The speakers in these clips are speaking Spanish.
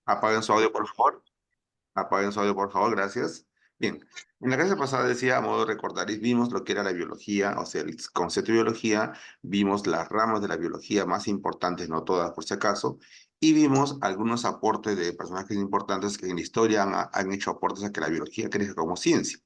Apaguen su audio, por favor. Apaguen su audio, por favor, gracias. Bien, en la clase pasada decía, a modo de recordar, y vimos lo que era la biología, o sea, el concepto de biología, vimos las ramas de la biología más importantes, no todas por si acaso, y vimos algunos aportes de personajes importantes que en la historia han hecho aportes a que la biología crezca como ciencia,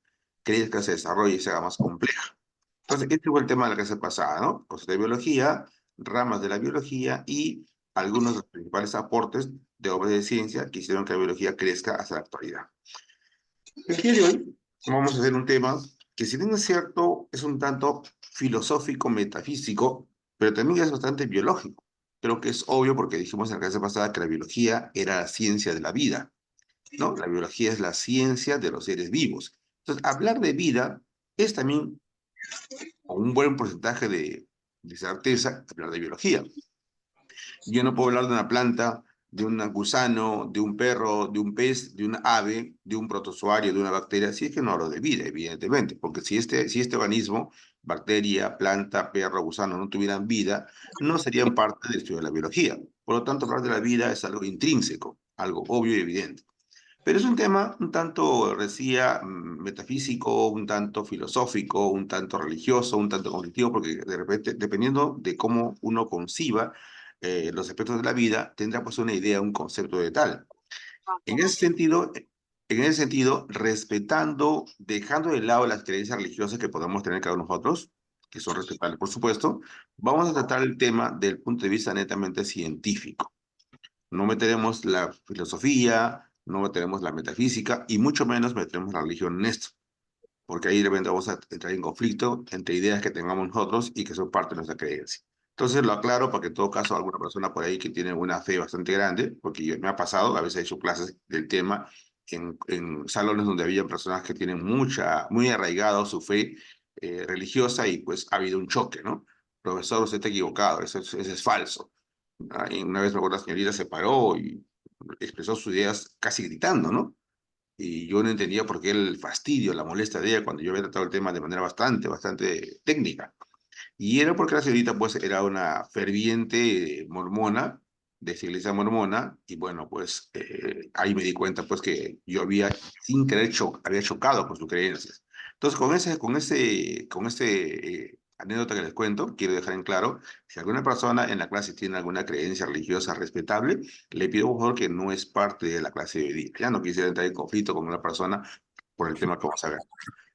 crezca, se desarrolle y se haga más compleja. Entonces, este fue el tema de la clase pasada, ¿no? Concepto de biología, ramas de la biología y algunos de los principales aportes de obras de ciencia que hicieron que la biología crezca hasta la actualidad. El día de hoy vamos a hacer un tema que, si bien es cierto, es un tanto filosófico, metafísico, pero también es bastante biológico. Creo que es obvio porque dijimos en la clase pasada que la biología era la ciencia de la vida, ¿no? La biología es la ciencia de los seres vivos. Entonces, hablar de vida es también, con un buen porcentaje de certeza, hablar de biología. Yo no puedo hablar de una planta, de un gusano, de un perro, de un pez, de un ave, de un protozoario, de una bacteria, si es que no hablo de vida, evidentemente, porque si este organismo, bacteria, planta, perro, gusano, no tuvieran vida, no serían parte del estudio de la biología. Por lo tanto, hablar de la vida es algo intrínseco, algo obvio y evidente. Pero es un tema un tanto, decía, metafísico, un tanto filosófico, un tanto religioso, un tanto cognitivo, porque de repente, dependiendo de cómo uno conciba los aspectos de la vida, tendrá pues una idea, un concepto de tal. En ese sentido, respetando, dejando de lado las creencias religiosas que podamos tener cada uno de nosotros, que son respetables, por supuesto, vamos a tratar el tema del punto de vista netamente científico. No meteremos la filosofía, no meteremos la metafísica y mucho menos meteremos la religión en esto, porque ahí de repente vamos a entrar en conflicto entre ideas que tengamos nosotros y que son parte de nuestra creencia. Entonces lo aclaro para que en todo caso alguna persona por ahí que tiene una fe bastante grande, porque me ha pasado, a veces he hecho clases del tema en salones donde había personas que tienen muy arraigado su fe religiosa y pues ha habido un choque, ¿no? Profesor, usted está equivocado, eso es falso. Y una vez me acuerdo, la señorita se paró y expresó sus ideas casi gritando, ¿no? Y yo no entendía por qué el fastidio, la molestia de ella cuando yo había tratado el tema de manera bastante técnica. Y era porque la señorita, pues, era una ferviente mormona, de esa iglesia mormona, y bueno, pues, ahí me di cuenta, pues, que yo sin querer, había chocado con sus creencias. Entonces, con ese anécdota que les cuento, quiero dejar en claro, si alguna persona en la clase tiene alguna creencia religiosa respetable, le pido por favor que no es parte de la clase de hoy día. Ya no quisiera entrar en conflicto con una persona por el tema que vamos a ver.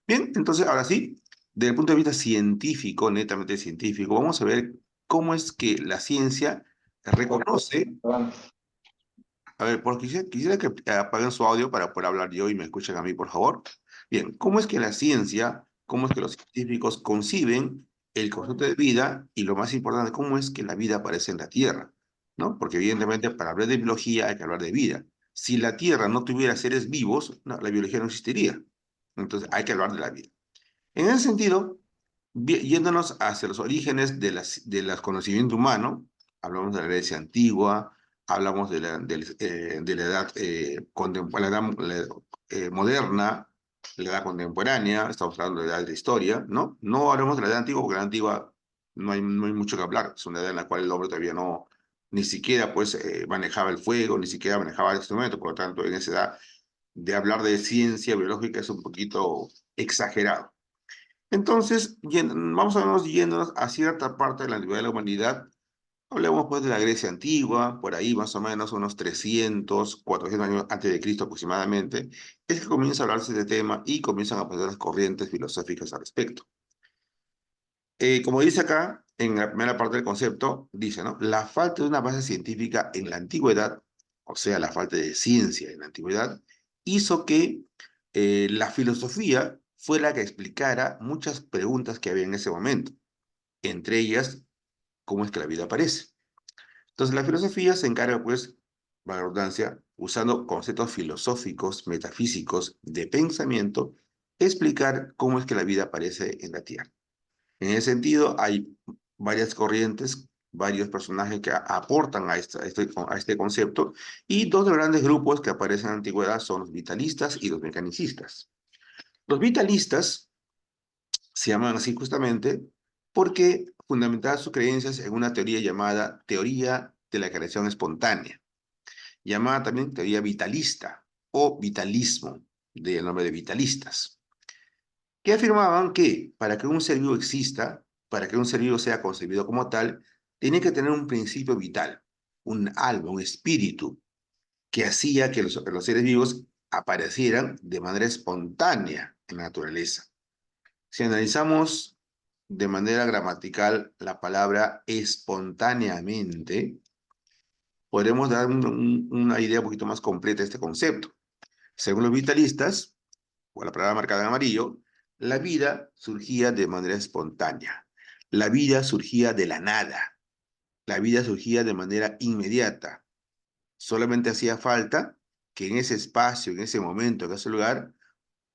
Bien, entonces ahora sí, desde el punto de vista científico, netamente científico, vamos a ver cómo es que la ciencia reconoce. A ver, porque quisiera que apaguen su audio para poder hablar yo y me escuchen a mí, por favor. Bien, ¿cómo es que la ciencia, cómo es que los científicos conciben el concepto de vida y lo más importante, cómo es que la vida aparece en la Tierra? ¿No? Porque evidentemente para hablar de biología hay que hablar de vida. Si la Tierra no tuviera seres vivos, no, la biología no existiría. Entonces hay que hablar de la vida. En ese sentido, yéndonos hacia los orígenes del conocimiento humano, hablamos de la Grecia antigua, hablamos de la edad moderna, la edad contemporánea, estamos hablando de la edad de historia, ¿no? No hablamos de la edad antigua porque la edad antigua no hay mucho que hablar, es una edad en la cual el hombre todavía no, ni siquiera pues manejaba el fuego, ni siquiera manejaba el instrumento, por lo tanto en esa edad de hablar de ciencia biológica es un poquito exagerado. Entonces, vamos a vernos yéndonos a cierta parte de la antigüedad de la humanidad. Hablemos pues de la Grecia antigua, por ahí más o menos unos 300, 400 años antes de Cristo aproximadamente, es que comienza a hablarse de este tema y comienzan a aparecer las corrientes filosóficas al respecto. Como dice acá, en la primera parte del concepto, dice, ¿no? La falta de una base científica en la antigüedad, o sea, la falta de ciencia en la antigüedad, hizo que la filosofía fue la que explicara muchas preguntas que había en ese momento, entre ellas, ¿cómo es que la vida aparece? Entonces, la filosofía se encarga, pues, la redundancia, usando conceptos filosóficos, metafísicos, de pensamiento, explicar cómo es que la vida aparece en la Tierra. En ese sentido, hay varias corrientes, varios personajes que aportan a este concepto, y dos grandes grupos que aparecen en la antigüedad son los vitalistas y los mecanicistas. Los vitalistas se llaman así justamente porque fundamentaban sus creencias en una teoría llamada teoría de la creación espontánea. llamada también teoría vitalista o vitalismo, del nombre de vitalistas, que afirmaban que para que un ser vivo exista, para que un ser vivo sea concebido como tal, tiene que tener un principio vital, un alma, un espíritu, que hacía que los seres vivos aparecieran de manera espontánea en la naturaleza. Si analizamos de manera gramatical la palabra espontáneamente, podremos dar una idea un poquito más completa de este concepto. Según los vitalistas, o la palabra marcada en amarillo, la vida surgía de manera espontánea. La vida surgía de la nada. La vida surgía de manera inmediata. Solamente hacía falta que en ese espacio, en ese momento, en ese lugar,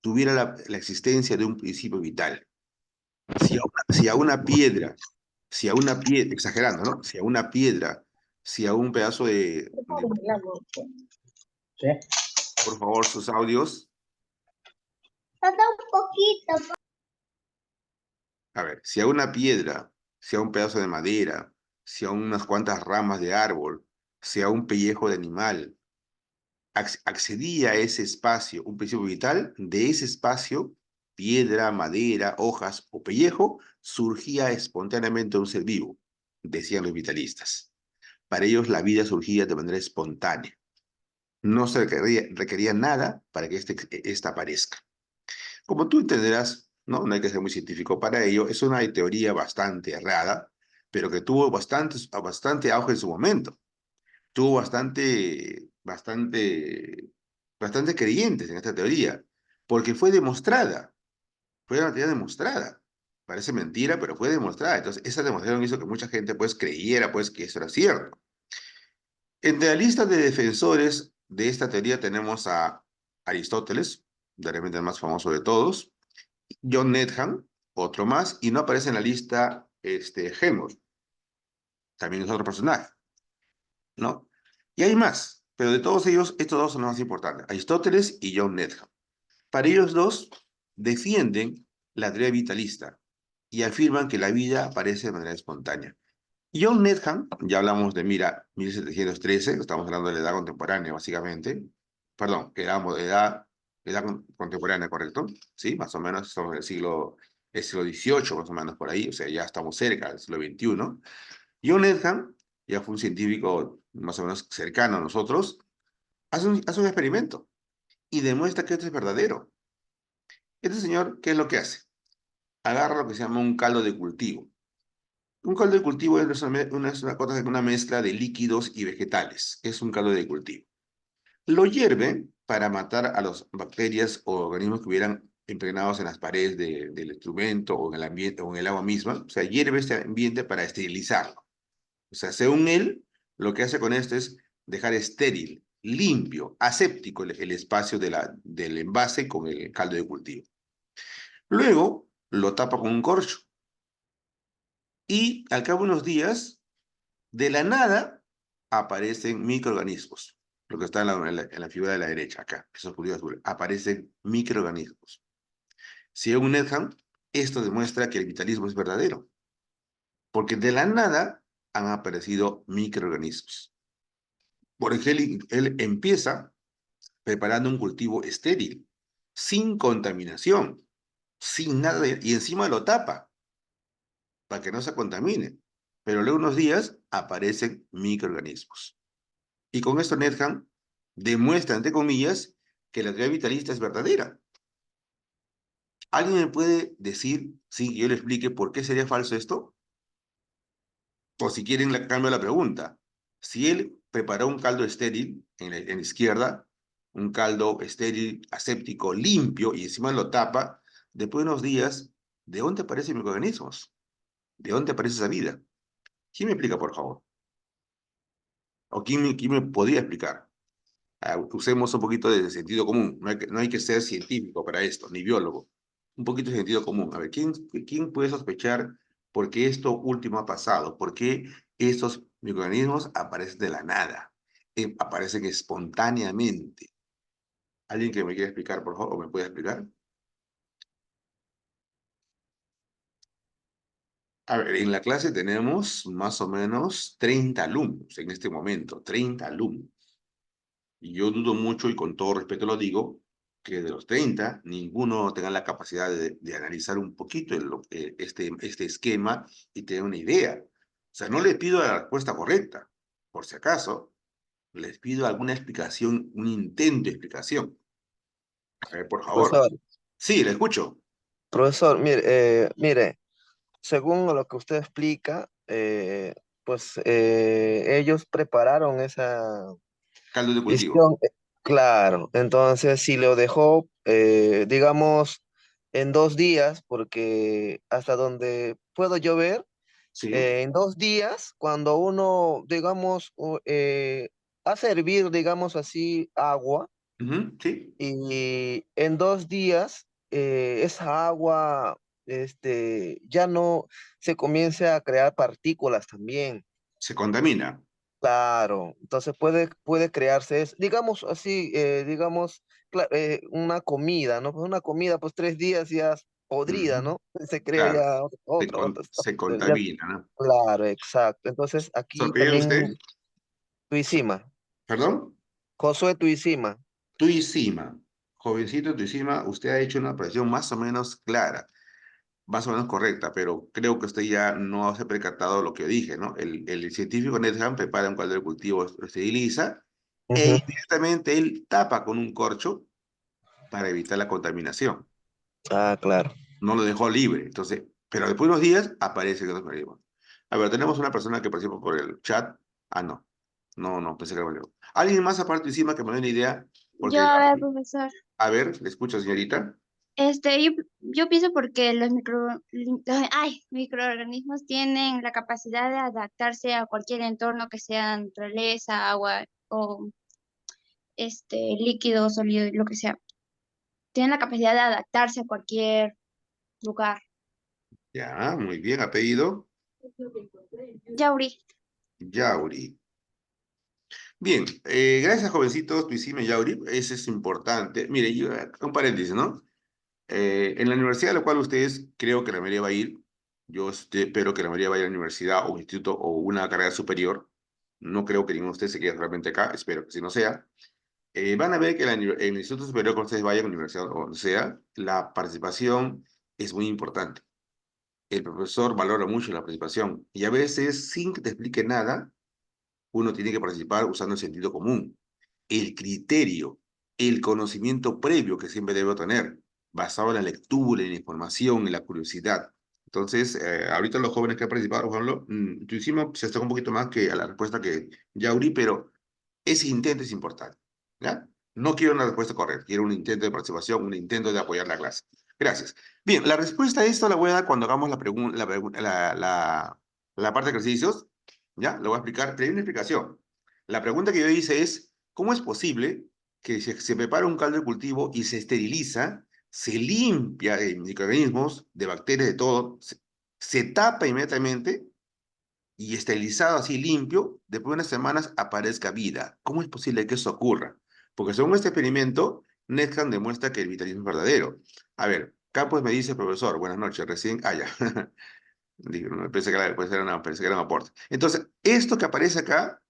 tuviera la existencia de un principio vital. Si a una piedra, exagerando, ¿no? Si a una piedra, si a un pedazo Sí. por favor, sus audios. Falta un poquito. A ver, si a una piedra, si a un pedazo de madera, si a unas cuantas ramas de árbol, si a un pellejo de animal, accedía a ese espacio, un principio vital, de ese espacio, piedra, madera, hojas o pellejo, surgía espontáneamente un ser vivo, decían los vitalistas. Para ellos la vida surgía de manera espontánea. No se requería nada para que esta aparezca. Como tú entenderás, ¿no? No hay que ser muy científico para ello, es una teoría bastante errada, pero que tuvo bastante auge en su momento. Tuvo bastante creyentes en esta teoría, porque fue una teoría demostrada. Parece mentira, pero fue demostrada. Entonces, esa demostración hizo que mucha gente, pues, creyera, pues, que eso era cierto. Entre la lista de defensores de esta teoría tenemos a Aristóteles, de repente el más famoso de todos, John Needham, otro más, y no aparece en la lista Helmut, también es otro personaje, ¿no? Y hay más, pero de todos ellos, estos dos son los más importantes, Aristóteles y John Needham. Para ellos dos, defienden la teoría vitalista y afirman que la vida aparece de manera espontánea. John Needham, ya hablamos de, mira, 1713, estamos hablando de la edad contemporánea, básicamente. Perdón, que edad contemporánea, ¿correcto? Sí, más o menos, estamos en el siglo XVIII, más o menos por ahí, o sea, ya estamos cerca del siglo XXI. John Needham, ya fue un científico más o menos cercano a nosotros, hace un experimento y demuestra que esto es verdadero. Este señor, ¿qué es lo que hace? Agarra lo que se llama un caldo de cultivo. Un caldo de cultivo es una mezcla de líquidos y vegetales. Es un caldo de cultivo. Lo hierve para matar a las bacterias o organismos que hubieran impregnados en las paredes del instrumento o en el ambiente o en el agua misma. O sea, hierve este ambiente para esterilizarlo. O sea, según él, lo que hace con esto es dejar estéril, limpio, aséptico el espacio del envase con el caldo de cultivo. Luego lo tapa con un corcho y al cabo de unos días, de la nada, aparecen microorganismos. Lo que está en la figura de la derecha, acá, esos puntitos azules. Aparecen microorganismos. Según Needham, esto demuestra que el vitalismo es verdadero, porque de la nada han aparecido microorganismos. Por ejemplo, él empieza preparando un cultivo estéril, sin contaminación, sin nada, y encima lo tapa para que no se contamine. Pero luego unos días aparecen microorganismos. Y con esto Needham demuestra, entre comillas, que la teoría vitalista es verdadera. ¿Alguien me puede decir, sí, yo le explique por qué sería falso esto? O si quieren, cambio la pregunta. Si él preparó un caldo estéril en la izquierda, un caldo estéril, aséptico, limpio, y encima lo tapa, después de unos días, ¿de dónde aparecen microorganismos? ¿De dónde aparece esa vida? ¿Quién me explica, por favor? ¿O quién me podría explicar? Usemos un poquito de sentido común. No hay que ser científico para esto, ni biólogo. Un poquito de sentido común. A ver, ¿quién puede sospechar por qué esto último ha pasado? ¿Por qué estos microorganismos aparecen de la nada? Aparecen espontáneamente. ¿Alguien que me quiera explicar, por favor, o me puede explicar? A ver, en la clase tenemos más o menos 30 alumnos en este momento, 30 alumnos. Y yo dudo mucho, y con todo respeto lo digo, que de los 30, ninguno tenga la capacidad de analizar un poquito este esquema y tener una idea. O sea, no le pido la respuesta correcta, por si acaso, les pido alguna explicación, un intento de explicación. A ver, por favor. Profesor, Sí, le escucho. profesor, mire, según lo que usted explica, pues ellos prepararon esa Caldo de cultivo. visión, claro, entonces si lo dejó, digamos, en 2 días, porque hasta donde puedo yo ver, Sí. en 2 días, cuando uno, digamos, hace hervir, digamos así, agua, Ujú, sí. y en 2 días esa agua ya no se comienza a crear partículas también. Se contamina. Claro, entonces puede crearse, digamos así, digamos, una comida, ¿no? Pues una comida, pues 3 días ya es podrida, Ujú, ¿no? Se crea claro. ya otra. Se Ya- contamina, ¿no? claro, exacto. Entonces aquí ¿Sorprende usted? también Tuisima, ¿Perdón? Josué Tuisima. Tuisima. Jovencito Tuisima, usted ha hecho una precisión más o menos clara, más o menos correcta, pero creo que usted ya no se ha percatado de lo que dije, ¿no? El científico Nethan prepara un caldo de cultivo, lo esteriliza, e Ujú. inmediatamente él tapa con un corcho para evitar la contaminación. Ah, claro. No lo dejó libre. Entonces, pero después de unos días aparece que nos perdimos. A ver, tenemos una persona que participa por el chat. Ah, no. No, no, pensé que era yo. ¿Alguien más aparte encima que me dé una idea? Yo, Porque, a ver, profesor. a ver, le escucho, señorita. Yo pienso porque microorganismos tienen la capacidad de adaptarse a cualquier entorno que sea naturaleza, agua o líquido, sólido, lo que sea. Tienen la capacidad de adaptarse a cualquier lugar. Ya, muy bien, apellido. Yauri. Yauri. Bien, gracias, jovencitos, Tuisime Yauri. Eso es importante. Mire, yo, un paréntesis, ¿no? En la universidad a la cual ustedes creo que la mayoría va a ir, yo espero que la mayoría vaya a la universidad o un instituto o una carrera superior. No creo que ninguno de ustedes se quede realmente acá, espero que si no sea. Van a ver que en el instituto superior que ustedes vayan, universidad o donde sea, la participación es muy importante. El profesor valora mucho la participación y a veces, sin que te explique nada, uno tiene que participar usando el sentido común, el criterio, el conocimiento previo que siempre debe tener, basado en la lectura, en la información, en la curiosidad. Entonces, ahorita los jóvenes que han participado, por ejemplo, tú hicimos, se está un poquito más que a la respuesta que Yauri, pero ese intento es importante, ¿ya? No quiero una respuesta correcta, quiero un intento de participación, un intento de apoyar la clase. Gracias. Bien, la respuesta a esto la voy a dar cuando hagamos la parte de ejercicios, ¿ya? Lo voy a explicar, pero hay una explicación. La pregunta que yo hice es, ¿cómo es posible que se prepara un caldo de cultivo y se esteriliza, se limpia de microorganismos, de bacterias, de todo, se tapa inmediatamente y esterilizado así limpio, después de unas semanas aparezca vida? ¿Cómo es posible que eso ocurra? Porque según este experimento, Netcam demuestra que el vitalismo es verdadero. A ver, Campos me dice, profesor, buenas noches, recién, ah, ya. Digo, no, pensé que era un aporte. Entonces, esto que aparece acá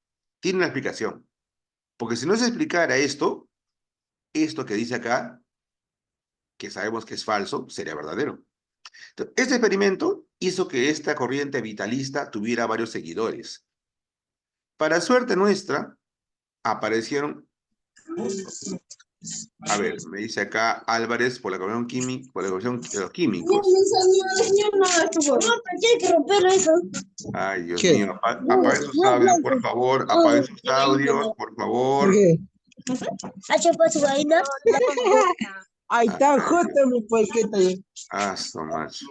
tiene una explicación. Porque si no se explicara esto que dice acá, que sabemos que es falso, sería verdadero. Entonces, este experimento hizo que esta corriente vitalista tuviera varios seguidores. Para suerte nuestra, aparecieron, a ver, me dice acá Álvarez por la comisión de los químicos. Ay, Dios ¿Qué? mío, apaguen sus audios, por favor, apaguen sus audios, por ¿Por favor. qué? Ahí Ay, está, justo mi polqueta. su macho.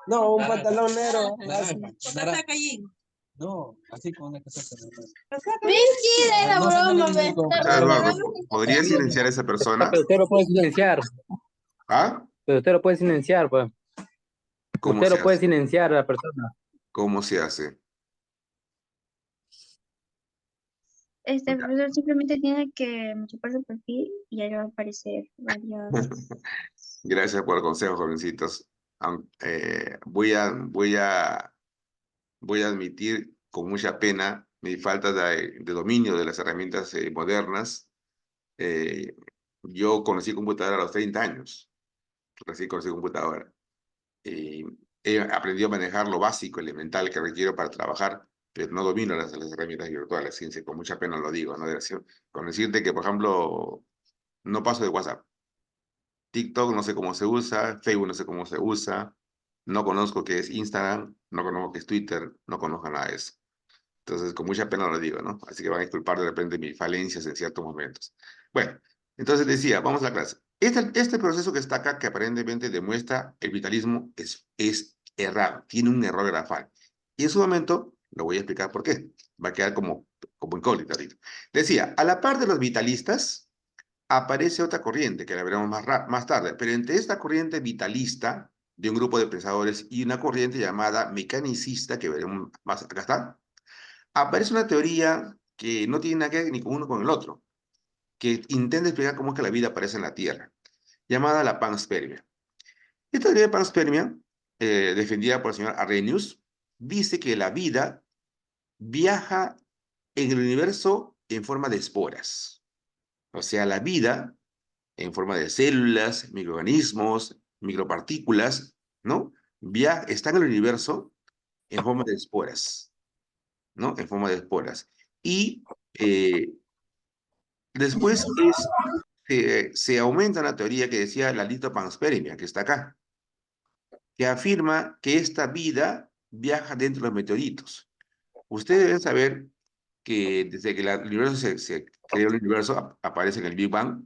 No, un pantalón negro. Así. No, así con una casaca normal. Mentira, era No se me broma, dice como O sea, pantalón Eduardo, negro. ¿podría silenciar a esa persona? Pero usted lo puede silenciar. ¿Ah? Pero usted lo puede silenciar, pues. ¿Cómo Usted se lo puede hace? silenciar a la persona. ¿Cómo se hace? El Ya. profesor simplemente tiene que chupar su perfil y ahí va a aparecer varios. Gracias por el consejo, jovencitos. Voy a admitir con mucha pena mi falta de dominio de las herramientas modernas. Yo conocí computadora a los 30 años, recién conocí computadora. He aprendido a manejar lo básico, elemental que requiero para trabajar, pero no domino las herramientas virtuales, con mucha pena lo digo, ¿no? Con decirte que, por ejemplo, no paso de WhatsApp. TikTok no sé cómo se usa, Facebook no sé cómo se usa, no conozco qué es Instagram, no conozco qué es Twitter, no conozco nada de eso. Entonces, con mucha pena lo digo, ¿no? Así que van a disculpar de repente mis falencias en ciertos momentos. Bueno, entonces decía, vamos a la clase. Este proceso que está acá, que aparentemente demuestra el vitalismo, es errado, tiene un error grafal. Y en su momento lo voy a explicar por qué. Va a quedar como incógnita ahorita. Decía, a la par de los vitalistas, aparece otra corriente, que la veremos más tarde, pero entre esta corriente vitalista de un grupo de pensadores y una corriente llamada mecanicista, que veremos más, acá está, aparece una teoría que no tiene nada que ver ni con uno con el otro, que intenta explicar cómo es que la vida aparece en la Tierra, llamada la panspermia. Esta teoría de panspermia, defendida por el señor Arrhenius, dice que la vida viaja en el universo en forma de esporas. O sea, la vida en forma de células, microorganismos, micropartículas, ¿no? Está en el universo en forma de esporas, ¿no? En forma de esporas. Y después se aumenta una teoría que decía la litopanspermia, que está acá, que afirma que esta vida viaja dentro de los meteoritos. Ustedes deben saber que desde que el universo se creó, el universo aparece en el Big Bang,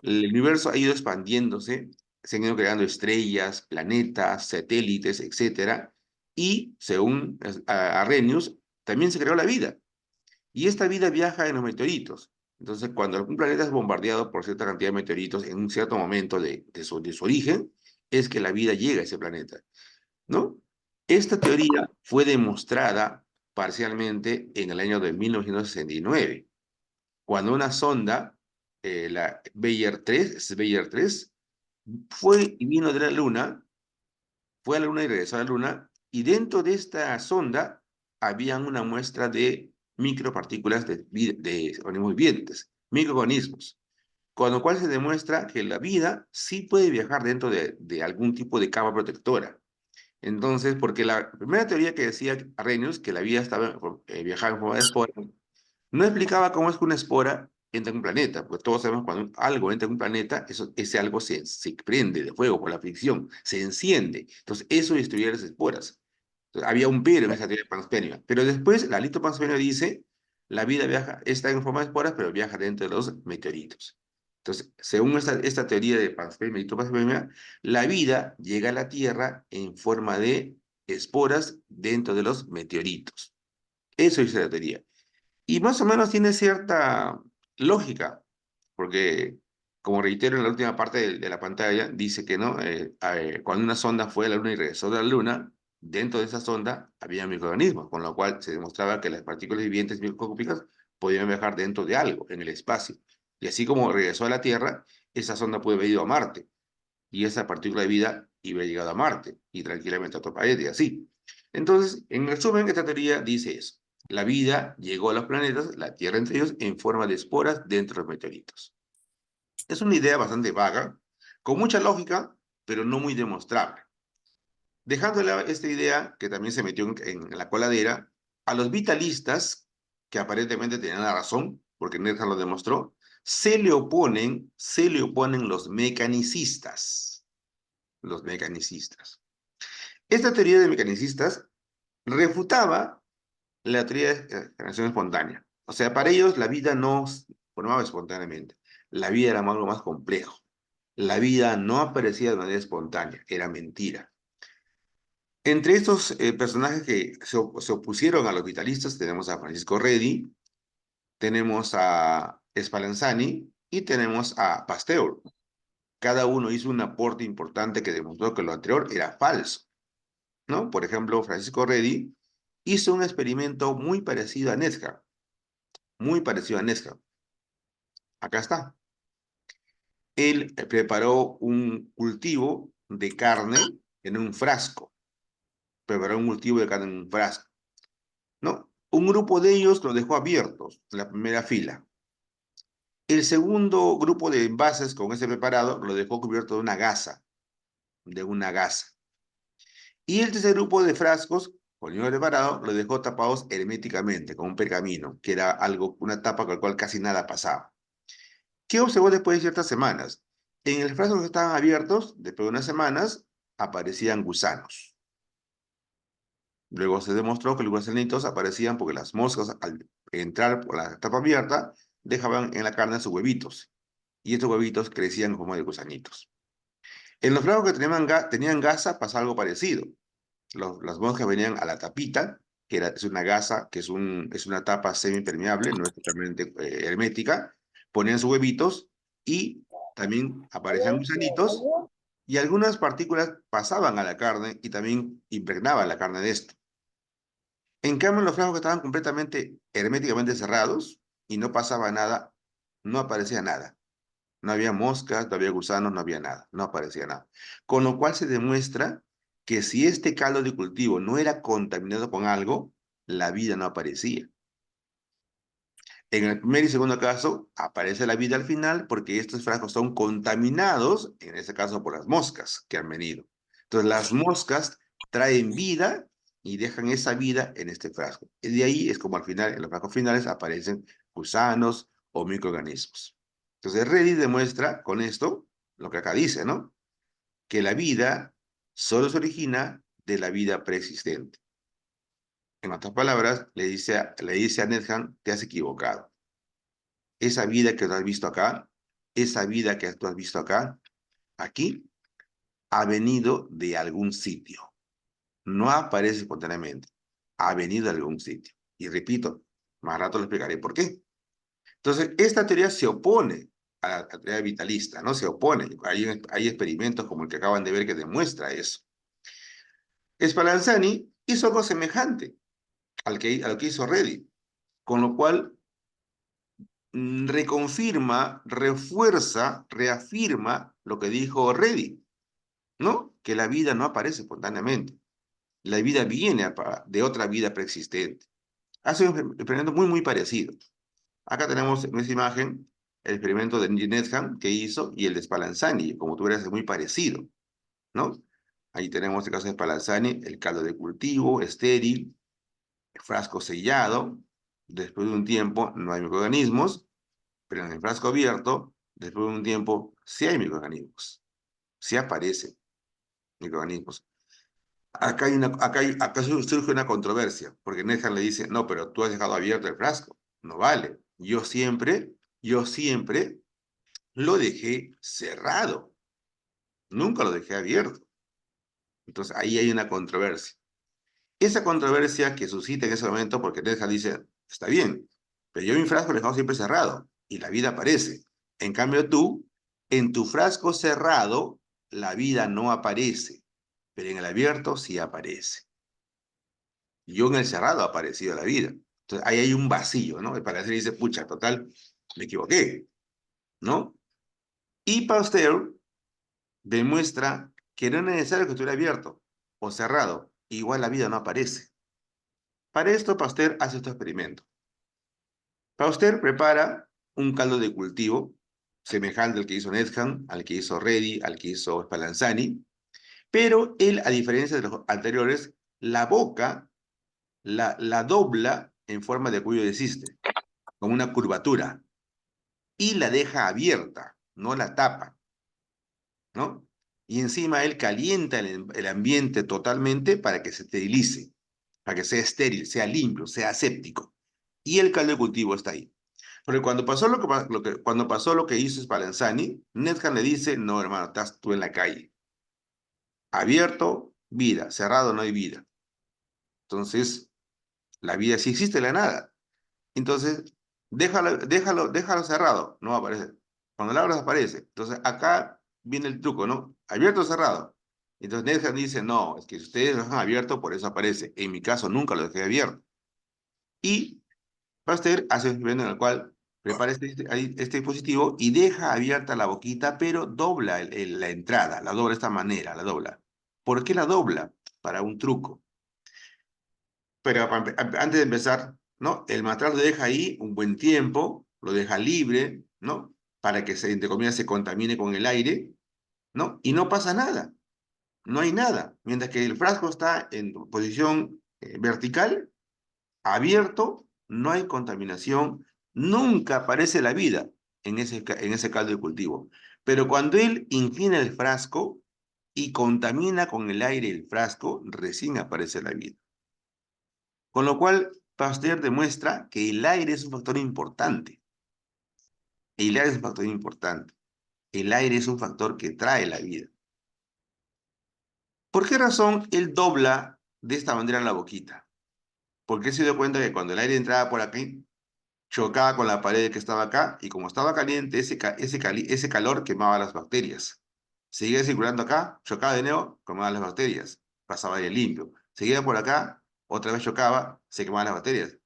el universo ha ido expandiéndose, se han ido creando estrellas, planetas, satélites, etcétera, y según Arrhenius, también se creó la vida. Y esta vida viaja en los meteoritos. Entonces, cuando algún planeta es bombardeado por cierta cantidad de meteoritos en un cierto momento de su origen, es que la vida llega a ese planeta, ¿no? Esta teoría fue demostrada parcialmente en el año de 1969, cuando una sonda, la Bayer 3, fue y vino de la Luna, fue a la Luna y regresó a la Luna, y dentro de esta sonda había una muestra de micropartículas de organismos vivientes, microorganismos, con lo cual se demuestra que la vida sí puede viajar dentro de algún tipo de capa protectora. Entonces, porque la primera teoría que decía Arrhenius, que la vida viajaba en forma de espora, no explicaba cómo es que una espora entra en un planeta, porque todos sabemos cuando algo entra en un planeta, ese algo se prende de fuego por la fricción, se enciende. Entonces, eso destruía las esporas. Entonces, había un pero en esa teoría de panspermia. Pero después, la litopanspermia dice, la vida está en forma de esporas, pero viaja dentro de los meteoritos. Entonces, según esta teoría de panspermia y litopanspermia, la vida llega a la Tierra en forma de esporas dentro de los meteoritos. Eso dice la teoría. Y más o menos tiene cierta lógica, porque, como reitero en la última parte de la pantalla, dice que no, cuando una sonda fue a la Luna y regresó de la Luna, dentro de esa sonda había microorganismos, con lo cual se demostraba que las partículas vivientes microscópicas podían viajar dentro de algo, en el espacio. Y así como regresó a la Tierra, esa sonda puede haber ido a Marte, y esa partícula de vida iba llegado a Marte, y tranquilamente a otro planeta, y así. Entonces, en resumen, esta teoría dice eso. La vida llegó a los planetas, la Tierra entre ellos, en forma de esporas dentro de los meteoritos. Es una idea bastante vaga, con mucha lógica, pero no muy demostrable. Dejando de lado esta idea, que también se metió en la coladera, a los vitalistas, que aparentemente tenían la razón, porque Nelson lo demostró, se le oponen los mecanicistas. Los mecanicistas. Esta teoría de mecanicistas refutaba la teoría de generación espontánea. O sea, para ellos la vida no formaba espontáneamente. La vida era algo más complejo. La vida no aparecía de manera espontánea, era mentira. Entre estos personajes que se opusieron a los vitalistas tenemos a Francisco Redi, tenemos a Spallanzani y tenemos a Pasteur. Cada uno hizo un aporte importante que demostró que lo anterior era falso, ¿no? Por ejemplo, Francisco Redi hizo un experimento muy parecido a Nesca, muy parecido a Nesca. Acá está. Él preparó un cultivo de carne en un frasco. Preparó un cultivo de carne en un frasco, ¿no? Un grupo de ellos los dejó abiertos en la primera fila. El segundo grupo de envases con ese preparado lo dejó cubierto de una gasa. Y el tercer grupo de frascos con el mismo preparado lo dejó tapados herméticamente con un pergamino, que era algo, una tapa con la cual casi nada pasaba. ¿Qué observó después de ciertas semanas? En el frasco que estaban abiertos, después de unas semanas, aparecían gusanos. Luego se demostró que los gusanitos aparecían porque las moscas, al entrar por la tapa abierta, dejaban en la carne sus huevitos. Y estos huevitos crecían como de gusanitos. En los frascos que tenían gasa pasa algo parecido. Las moscas venían a la tapita, que es una gasa, que es una tapa semipermeable, no es totalmente hermética, ponían sus huevitos y también aparecían gusanitos y algunas partículas pasaban a la carne y también impregnaban la carne de esto. En cambio, en los frascos que estaban completamente herméticamente cerrados y no pasaba nada, no aparecía nada. No había moscas, no había gusanos, no había nada, no aparecía nada. Con lo cual se demuestra que si este caldo de cultivo no era contaminado con algo, la vida no aparecía. En el primer y segundo caso, aparece la vida al final porque estos frascos son contaminados, en este caso por las moscas que han venido. Entonces las moscas traen vida y dejan esa vida en este frasco. Y de ahí es como al final, en los frascos finales, aparecen gusanos o microorganismos. Entonces Reddit demuestra con esto lo que acá dice, ¿no? Que la vida solo se origina de la vida preexistente. En otras palabras, le dice a Nethan, te has equivocado. Esa vida que tú has visto acá, esa vida que tú has visto acá, aquí, ha venido de algún sitio. No aparece espontáneamente. Ha venido de algún sitio. Y repito, más rato le explicaré por qué. Entonces, esta teoría se opone a la teoría vitalista, ¿no? Se opone. Hay experimentos como el que acaban de ver que demuestra eso. Spallanzani hizo algo semejante a lo que hizo Reddit, con lo cual reconfirma, refuerza, reafirma lo que dijo Reddit, ¿no? Que la vida no aparece espontáneamente. La vida viene de otra vida preexistente. Hace un experimento muy parecido. Acá tenemos en esta imagen el experimento de Nethan que hizo y el de Spallanzani, como tú verás, es muy parecido, ¿no? Ahí tenemos el caso de Spallanzani, el caldo de cultivo, estéril, frasco sellado, después de un tiempo no hay microorganismos, pero en el frasco abierto, después de un tiempo sí hay microorganismos, sí aparecen microorganismos. Acá surge una controversia, porque Nethan le dice, no, pero tú has dejado abierto el frasco, no vale. Yo siempre lo dejé cerrado, nunca lo dejé abierto. Entonces ahí hay una controversia. Esa controversia que suscita en ese momento, porque Nethan dice, está bien, pero yo mi frasco lo he dejado siempre cerrado y la vida aparece. En cambio tú, en tu frasco cerrado, la vida no aparece, pero en el abierto sí aparece. Yo en el cerrado ha aparecido la vida. Entonces ahí hay un vacío, ¿no? Y para decir, dice, pucha, total, me equivoqué, ¿no? Y Pasteur demuestra que no es necesario que estuviera abierto o cerrado, igual la vida no aparece. Para esto Pasteur hace este experimento. Pasteur prepara un caldo de cultivo semejante al que hizo Nethan, al que hizo Reddy, al que hizo Spallanzani, pero él, a diferencia de los anteriores, la boca la dobla en forma de cuello de cisne, con una curvatura, y la deja abierta, no la tapa, ¿no? Y encima él calienta el ambiente totalmente para que se esterilice, para que sea estéril, sea limpio, sea aséptico. Y el caldo de cultivo está ahí. Porque cuando pasó cuando pasó lo que hizo Spallanzani, Nethan le dice, no, hermano, estás tú en la calle. Abierto, vida. Cerrado, no hay vida. Entonces, la vida sí existe de la nada. Entonces, déjalo cerrado, no va a aparecer. Cuando lo abras aparece. Entonces, acá viene el truco, ¿no? Abierto o cerrado. Entonces, Nethan dice, no, es que si ustedes lo dejan abierto, por eso aparece. En mi caso, nunca lo dejé abierto. Y Pasteur hace un experimento en el cual prepara este dispositivo y deja abierta la boquita, pero dobla la entrada, la dobla de esta manera, la dobla. ¿Por qué la dobla? Para un truco. Pero antes de empezar, ¿no? El matraz lo deja ahí un buen tiempo, lo deja libre, ¿no? Para que, entre comillas, se contamine con el aire, ¿no? Y no pasa nada, no hay nada. Mientras que el frasco está en posición vertical, abierto, no hay contaminación, nunca aparece la vida en ese caldo de cultivo. Pero cuando él inclina el frasco y contamina con el aire el frasco, recién aparece la vida. Con lo cual, Pasteur demuestra que el aire es un factor importante. El aire es un factor importante. El aire es un factor que trae la vida. ¿Por qué razón él dobla de esta manera la boquita? Porque él se dio cuenta que cuando el aire entraba por aquí, chocaba con la pared que estaba acá, y como estaba caliente, ese calor quemaba las bacterias. Seguía circulando acá, chocaba de nuevo, quemaba las bacterias. Pasaba aire limpio. Seguía por acá, otra vez chocaba, se quemaban las bacterias.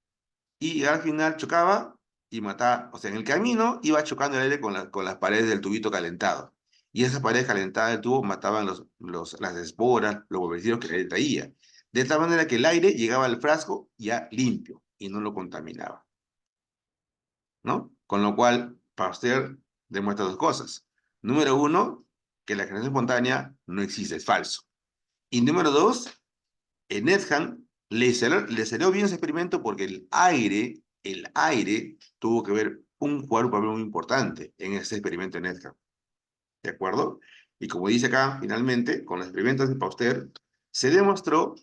Y al final chocaba y mataba, o sea, en el camino iba chocando el aire con las paredes del tubito calentado. Y esas paredes calentadas del tubo mataban las esporas, los huevecillos que el aire traía. De tal manera que el aire llegaba al frasco ya limpio y no lo contaminaba, ¿no? Con lo cual, Pasteur demuestra dos cosas. Número uno, que la generación espontánea no existe, es falso. Y número dos, en Needham le salió bien ese experimento porque el aire tuvo que jugar un papel muy importante en ese experimento de Needham. ¿De acuerdo? Y como dice acá, finalmente, con los experimentos de Pasteur, se demostró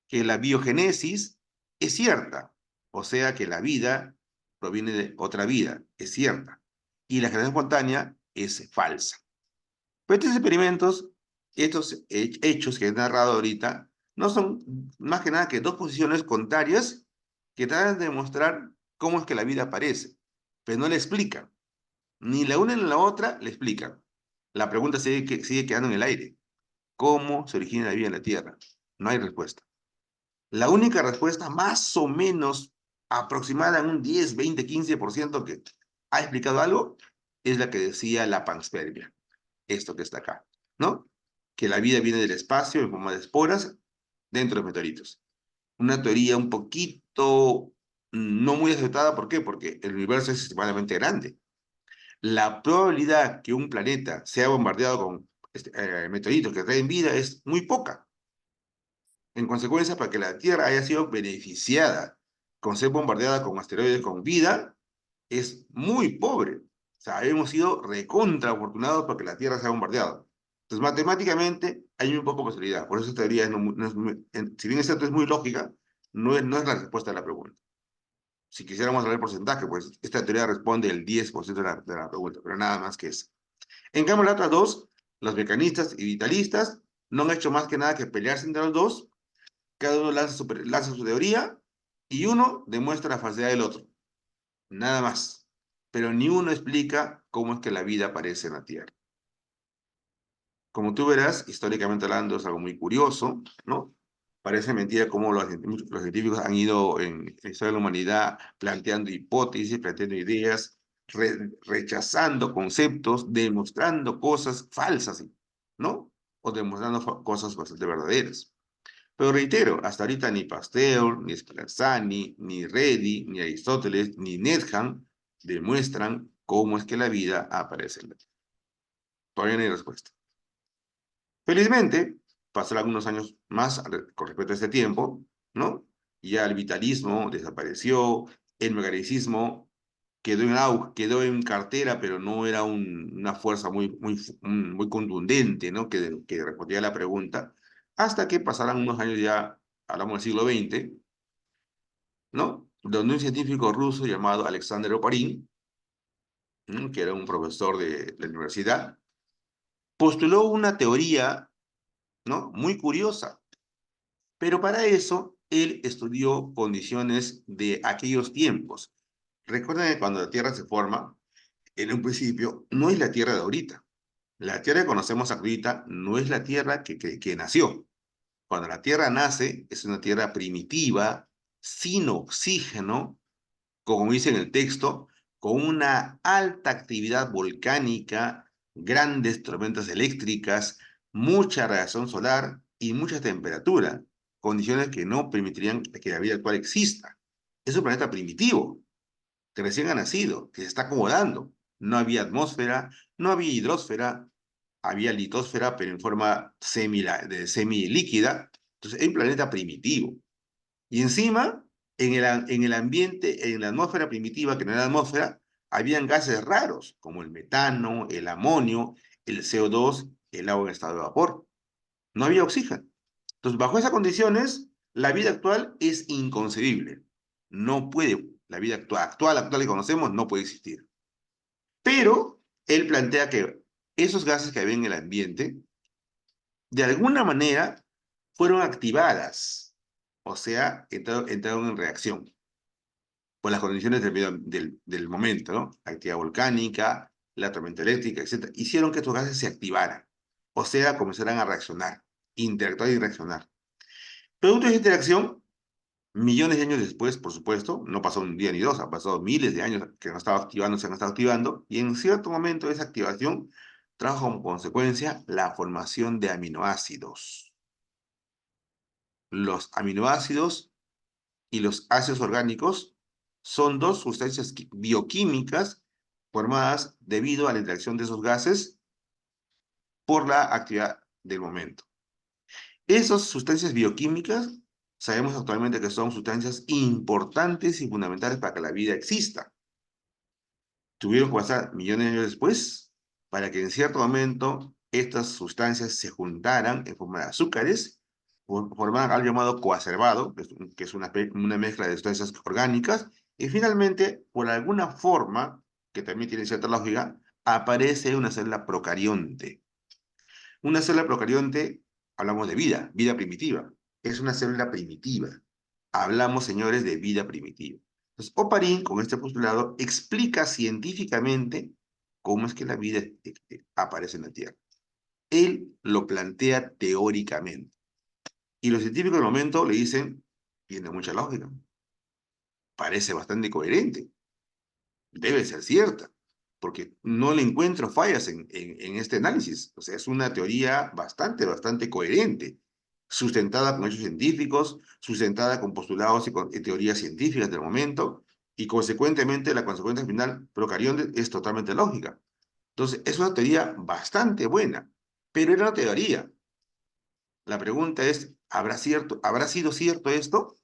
que la biogénesis es cierta, o sea que la vida proviene de otra vida, es cierta, y la generación espontánea es falsa. Pero estos experimentos, estos hechos que he narrado ahorita, no son más que nada que dos posiciones contrarias que tratan de demostrar cómo es que la vida aparece, pero no le explican. Ni la una ni la otra le explican. La pregunta sigue quedando en el aire. ¿Cómo se origina la vida en la Tierra? No hay respuesta. La única respuesta más o menos aproximada en un 10, 20, 15% que ha explicado algo es la que decía la panspermia, esto que está acá, ¿no? Que la vida viene del espacio en forma de esporas dentro de meteoritos. Una teoría un poquito no muy aceptada, ¿por qué? Porque el universo es extremadamente grande. La probabilidad que un planeta sea bombardeado con meteoritos que traen vida es muy poca. En consecuencia, para que la Tierra haya sido beneficiada con ser bombardeada con asteroides con vida, es muy pobre. O sea, hemos sido recontra afortunados para que la Tierra sea bombardeada. Entonces, matemáticamente, hay muy poca posibilidad. Por eso esta teoría, si bien es cierto, es muy lógica, no es la respuesta a la pregunta. Si quisiéramos saber el porcentaje, pues esta teoría responde el 10% de la pregunta, pero nada más que eso. En cambio, las otras dos, los mecanistas y vitalistas, no han hecho más que nada que pelearse entre los dos. Cada uno lanza su teoría y uno demuestra la falsedad del otro. Nada más. Pero ni uno explica cómo es que la vida aparece en la Tierra. Como tú verás, históricamente hablando es algo muy curioso, ¿no? Parece mentira cómo los científicos han ido en la historia de la humanidad planteando hipótesis, planteando ideas, rechazando conceptos, demostrando cosas falsas, ¿no? O demostrando cosas bastante verdaderas. Pero reitero, hasta ahorita ni Pasteur, ni Spallanzani, ni Redi, ni Aristóteles, ni Needham demuestran cómo es que la vida aparece en la Tierra. Todavía no hay respuesta. Felizmente, pasaron algunos años más con respecto a este tiempo, ¿no? Ya el vitalismo desapareció, el megalicismo quedó en cartera, pero no era una fuerza muy contundente, ¿no? Que respondía a la pregunta, hasta que pasaran unos años ya, hablamos del siglo XX, ¿no? Donde un científico ruso llamado Alexander Oparin, que era un profesor de la universidad, postuló una teoría, ¿no? Muy curiosa, pero para eso él estudió condiciones de aquellos tiempos. Recuerden que cuando la Tierra se forma, en un principio, no es la Tierra de ahorita. La Tierra que conocemos ahorita no es la Tierra que nació. Cuando la Tierra nace, es una Tierra primitiva, sin oxígeno, como dice en el texto, con una alta actividad volcánica, grandes tormentas eléctricas, mucha radiación solar y mucha temperatura, condiciones que no permitirían que la vida actual exista. Es un planeta primitivo, que recién ha nacido, que se está acomodando. No había atmósfera, no había hidrósfera, había litosfera, pero en forma semilíquida. Entonces, es un planeta primitivo. Y encima, en el ambiente, en la atmósfera primitiva, que no era atmósfera, habían gases raros, como el metano, el amonio, el CO2, el agua en estado de vapor. No había oxígeno. Entonces, bajo esas condiciones, la vida actual es inconcebible. No puede, la vida actual que conocemos, no puede existir. Pero él plantea que esos gases que había en el ambiente, de alguna manera, fueron activadas, o sea, entraron en reacción por las condiciones del momento, ¿no? La actividad volcánica, la tormenta eléctrica, etc., hicieron que estos gases se activaran, o sea, comenzaran a reaccionar, interactuar y reaccionar. Producto de esta interacción, millones de años después, por supuesto, no pasó un día ni dos, han pasado miles de años que no estaba activando, se han estado activando, y en cierto momento esa activación trajo como consecuencia la formación de aminoácidos. Los aminoácidos y los ácidos orgánicos son dos sustancias bioquímicas formadas debido a la interacción de esos gases por la actividad del momento. Esas sustancias bioquímicas sabemos actualmente que son sustancias importantes y fundamentales para que la vida exista. Tuvieron que pasar millones de años después para que en cierto momento estas sustancias se juntaran en forma de azúcares, formaran algo llamado coacervado, que es una mezcla de sustancias orgánicas, y finalmente, por alguna forma, que también tiene cierta lógica, aparece una célula procarionte. Una célula procarionte, hablamos de vida primitiva. Es una célula primitiva. Hablamos, señores, de vida primitiva. Entonces, Oparin, con este postulado, explica científicamente cómo es que la vida aparece en la Tierra. Él lo plantea teóricamente. Y los científicos del momento le dicen, tiene mucha lógica. Parece bastante coherente. Debe ser cierta, porque no le encuentro fallas en este análisis. O sea, es una teoría bastante coherente, sustentada con hechos científicos, sustentada con postulados y con teorías científicas del momento, y consecuentemente la consecuencia final procarionte es totalmente lógica. Entonces, es una teoría bastante buena, pero era una teoría. La pregunta es, ¿habrá sido cierto esto?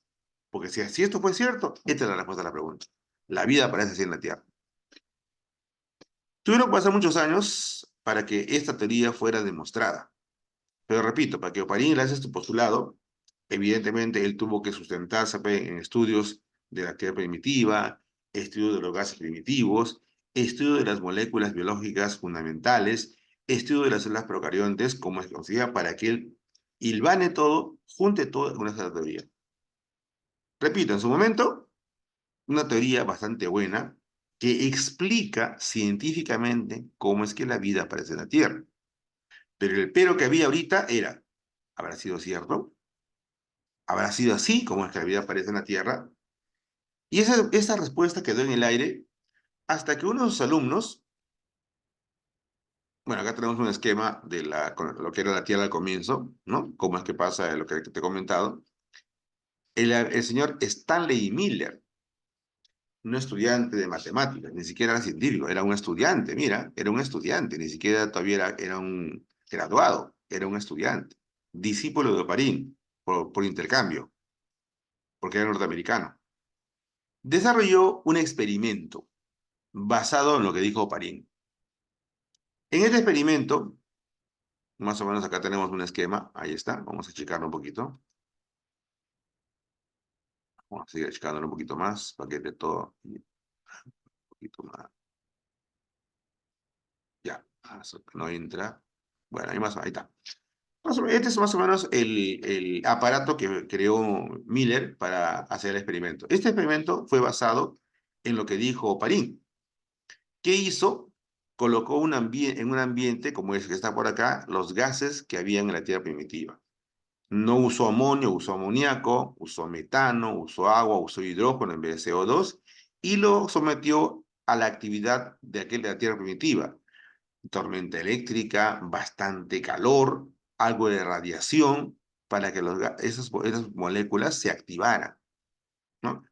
Porque si esto fue cierto, esta es la respuesta a la pregunta. La vida aparece así en la Tierra. Tuvieron que pasar muchos años para que esta teoría fuera demostrada. Pero repito, para que Oparin lance este postulado, evidentemente él tuvo que sustentarse en estudios de la actividad primitiva, estudios de los gases primitivos, estudios de las moléculas biológicas fundamentales, estudios de las células procariontes, como es conocida, para que él hilvane todo, junte todo en una sola teoría. Repito, en su momento, una teoría bastante buena que explica científicamente cómo es que la vida aparece en la Tierra. Pero el pero que había ahorita era, ¿habrá sido cierto? ¿Habrá sido así como es que la vida aparece en la Tierra? Y esa respuesta quedó en el aire hasta que uno de sus alumnos, bueno, acá tenemos un esquema de lo que era la Tierra al comienzo, ¿no? Cómo es que pasa lo que te he comentado. El señor Stanley Miller, un estudiante de matemáticas, ni siquiera era científico, era un estudiante, mira, era un estudiante, ni siquiera todavía era un graduado, era un estudiante, discípulo de Oparin, por intercambio, porque era norteamericano. Desarrolló un experimento basado en lo que dijo Oparin. En este experimento, más o menos acá tenemos un esquema, ahí está, vamos a checarlo un poquito. Vamos a seguir checándolo un poquito más, para que de todo, un poquito más. Ya, eso no entra. Bueno, ahí está. Este es más o menos el aparato que creó Miller para hacer el experimento. Este experimento fue basado en lo que dijo Oparin. ¿Qué hizo? Colocó en un ambiente, como es que está por acá, los gases que había en la Tierra primitiva. No usó amonio, usó amoníaco, usó metano, usó agua, usó hidrógeno en vez de CO2, y lo sometió a la actividad de la Tierra primitiva. Tormenta eléctrica, bastante calor, algo de radiación, para que esas moléculas se activaran, ¿no?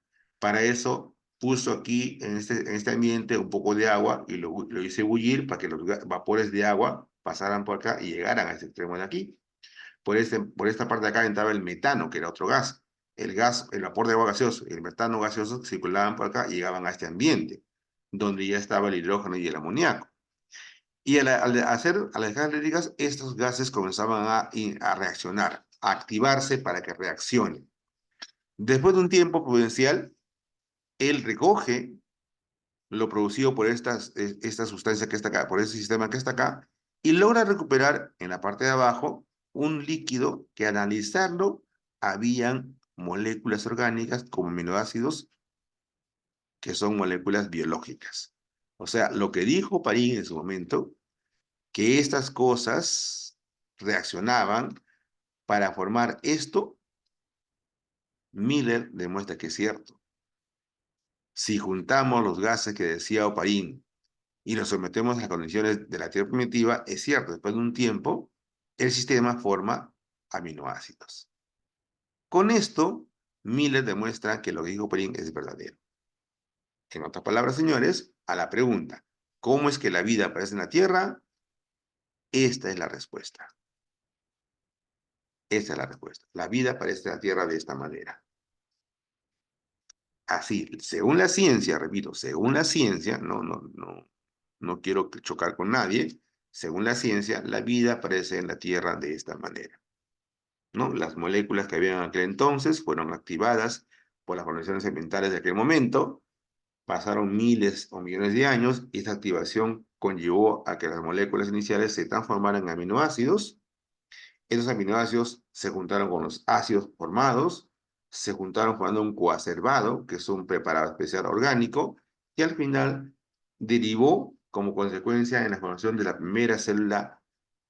Para eso puso aquí en este ambiente un poco de agua y lo hice bullir para que los vapores de agua pasaran por acá y llegaran a este extremo de aquí. Por esta parte de acá entraba el metano, que era otro gas. El vapor de agua gaseoso y el metano gaseoso circulaban por acá y llegaban a este ambiente, donde ya estaba el hidrógeno y el amoníaco. Y al dejar las descargas eléctricas, estos gases comenzaban a reaccionar, a activarse para que reaccionen. Después de un tiempo prudencial, él recoge lo producido por esta sustancia que está acá, por ese sistema que está acá, y logra recuperar en la parte de abajo un líquido que al analizarlo habían moléculas orgánicas como aminoácidos que son moléculas biológicas. O sea, lo que dijo Parín en su momento, que estas cosas reaccionaban para formar esto, Miller demuestra que es cierto. Si juntamos los gases que decía Oparín y los sometemos a las condiciones de la Tierra primitiva, es cierto, después de un tiempo, el sistema forma aminoácidos. Con esto, Miller demuestra que lo que dijo Oparín es verdadero. En otras palabras, señores, a la pregunta, ¿cómo es que la vida aparece en la Tierra? Esta es la respuesta. Esta es la respuesta. La vida aparece en la Tierra de esta manera. Así, según la ciencia, repito, según la ciencia, no quiero chocar con nadie, según la ciencia, la vida aparece en la Tierra de esta manera, ¿no? Las moléculas que había en aquel entonces fueron activadas por las condiciones ambientales de aquel momento, pasaron miles o millones de años y esta activación conllevó a que las moléculas iniciales se transformaran en aminoácidos. Esos aminoácidos se juntaron con los ácidos formados, se juntaron formando un coacervado, que es un preparado especial orgánico, y al final derivó como consecuencia en la formación de la primera célula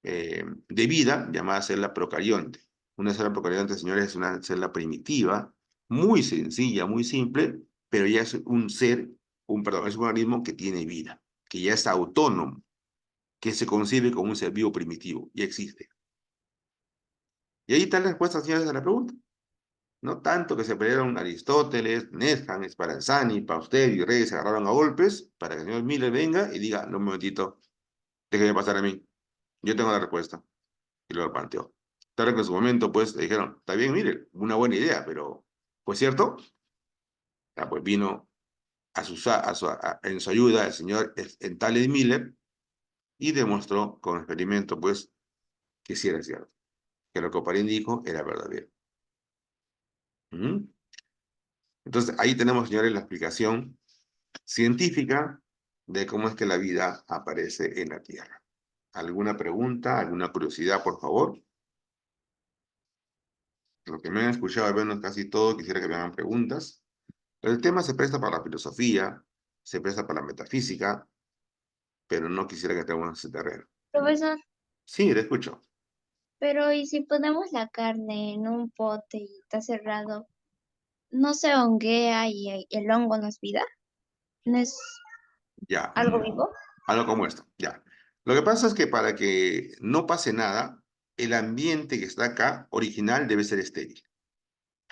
de vida, llamada célula procarionte. Una célula procarionte, señores, es una célula primitiva, muy sencilla, muy simple, pero ya es un ser, es un organismo que tiene vida, que ya es autónomo, que se concibe como un ser vivo primitivo, ya existe. Y ahí está la respuesta, señores, a la pregunta. No tanto que se pelearon Aristóteles, Needham, Spallanzani, Pasteur y Reyes se agarraron a golpes para que el señor Miller venga y diga, no, un momentito, déjeme pasar a mí. Yo tengo la respuesta. Y lo planteó. Claro que en su momento, pues, le dijeron, está bien, Miller, una buena idea, pero, ¿pues cierto? Ya, pues vino en su ayuda el señor Entale Miller y demostró con experimento, pues, que sí era cierto. Que lo que Oparín dijo era verdadero. ¿Mm? Entonces, ahí tenemos, señores, la explicación científica de cómo es que la vida aparece en la Tierra. ¿Alguna pregunta, alguna curiosidad, por favor? Lo que me han escuchado, al menos casi todo, quisiera que me hagan preguntas. El tema se presta para la filosofía, se presta para la metafísica, pero no quisiera que tengamos ese terreno. Profesor, Sí, le escucho. pero ¿y si ponemos la carne en un pote y está cerrado? ¿No se honguea y el hongo no es vida? ¿No es Ya. algo vivo? Algo como esto, ya. Lo que pasa es que para que no pase nada, el ambiente que está acá, original, debe ser estéril.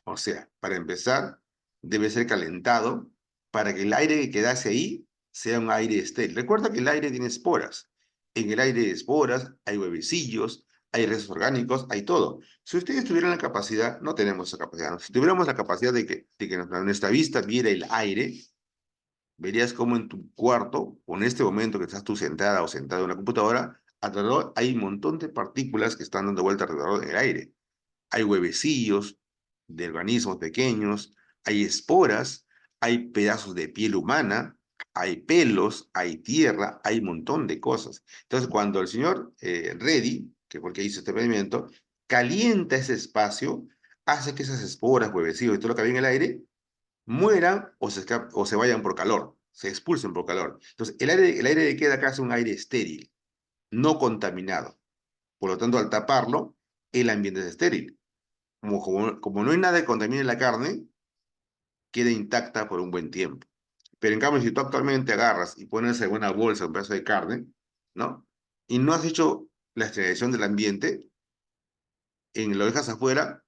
O sea, para empezar, debe ser calentado para que el aire que quedase ahí sea un aire estéril. Recuerda que el aire tiene esporas. En el aire de esporas hay huevecillos, hay restos orgánicos, hay todo. Si ustedes tuvieran la capacidad, no tenemos esa capacidad, ¿no? Si tuviéramos la capacidad de que nuestra vista viera el aire, verías cómo en tu cuarto, o en este momento que estás tú sentada o sentado en una computadora, alrededor hay un montón de partículas que están dando vuelta alrededor del aire. Hay huevecillos de organismos pequeños, hay esporas, hay pedazos de piel humana, hay pelos, hay tierra, hay un montón de cosas. Entonces, cuando el señor Reddy, que fue el que hizo este experimento, calienta ese espacio, hace que esas esporas, huevecillos y todo lo que había en el aire mueran o se vayan por calor, se expulsen por calor. Entonces, el aire que queda acá es un aire estéril, no contaminado. Por lo tanto, al taparlo, el ambiente es estéril. Como no hay nada que contamine la carne, queda intacta por un buen tiempo. Pero en cambio, si tú actualmente agarras y pones en una bolsa un pedazo de carne, ¿no? Y no has hecho la esterilización del ambiente, lo dejas afuera,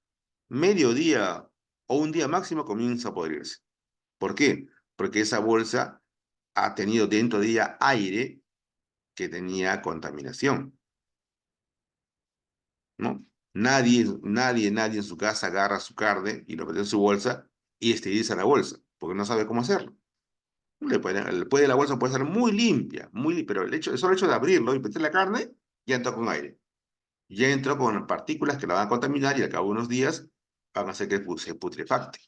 medio día o un día máximo comienza a podrirse. ¿Por qué? Porque esa bolsa ha tenido dentro de ella aire que tenía contaminación, ¿no? Nadie en su casa agarra su carne y lo mete en su bolsa y esteriliza la bolsa, porque no sabe cómo hacerlo. La bolsa puede ser muy limpia, pero el solo hecho de abrirlo y meter la carne, ya entró con aire. Ya entró con partículas que la van a contaminar y al cabo de unos días van a hacer que se putrefacte.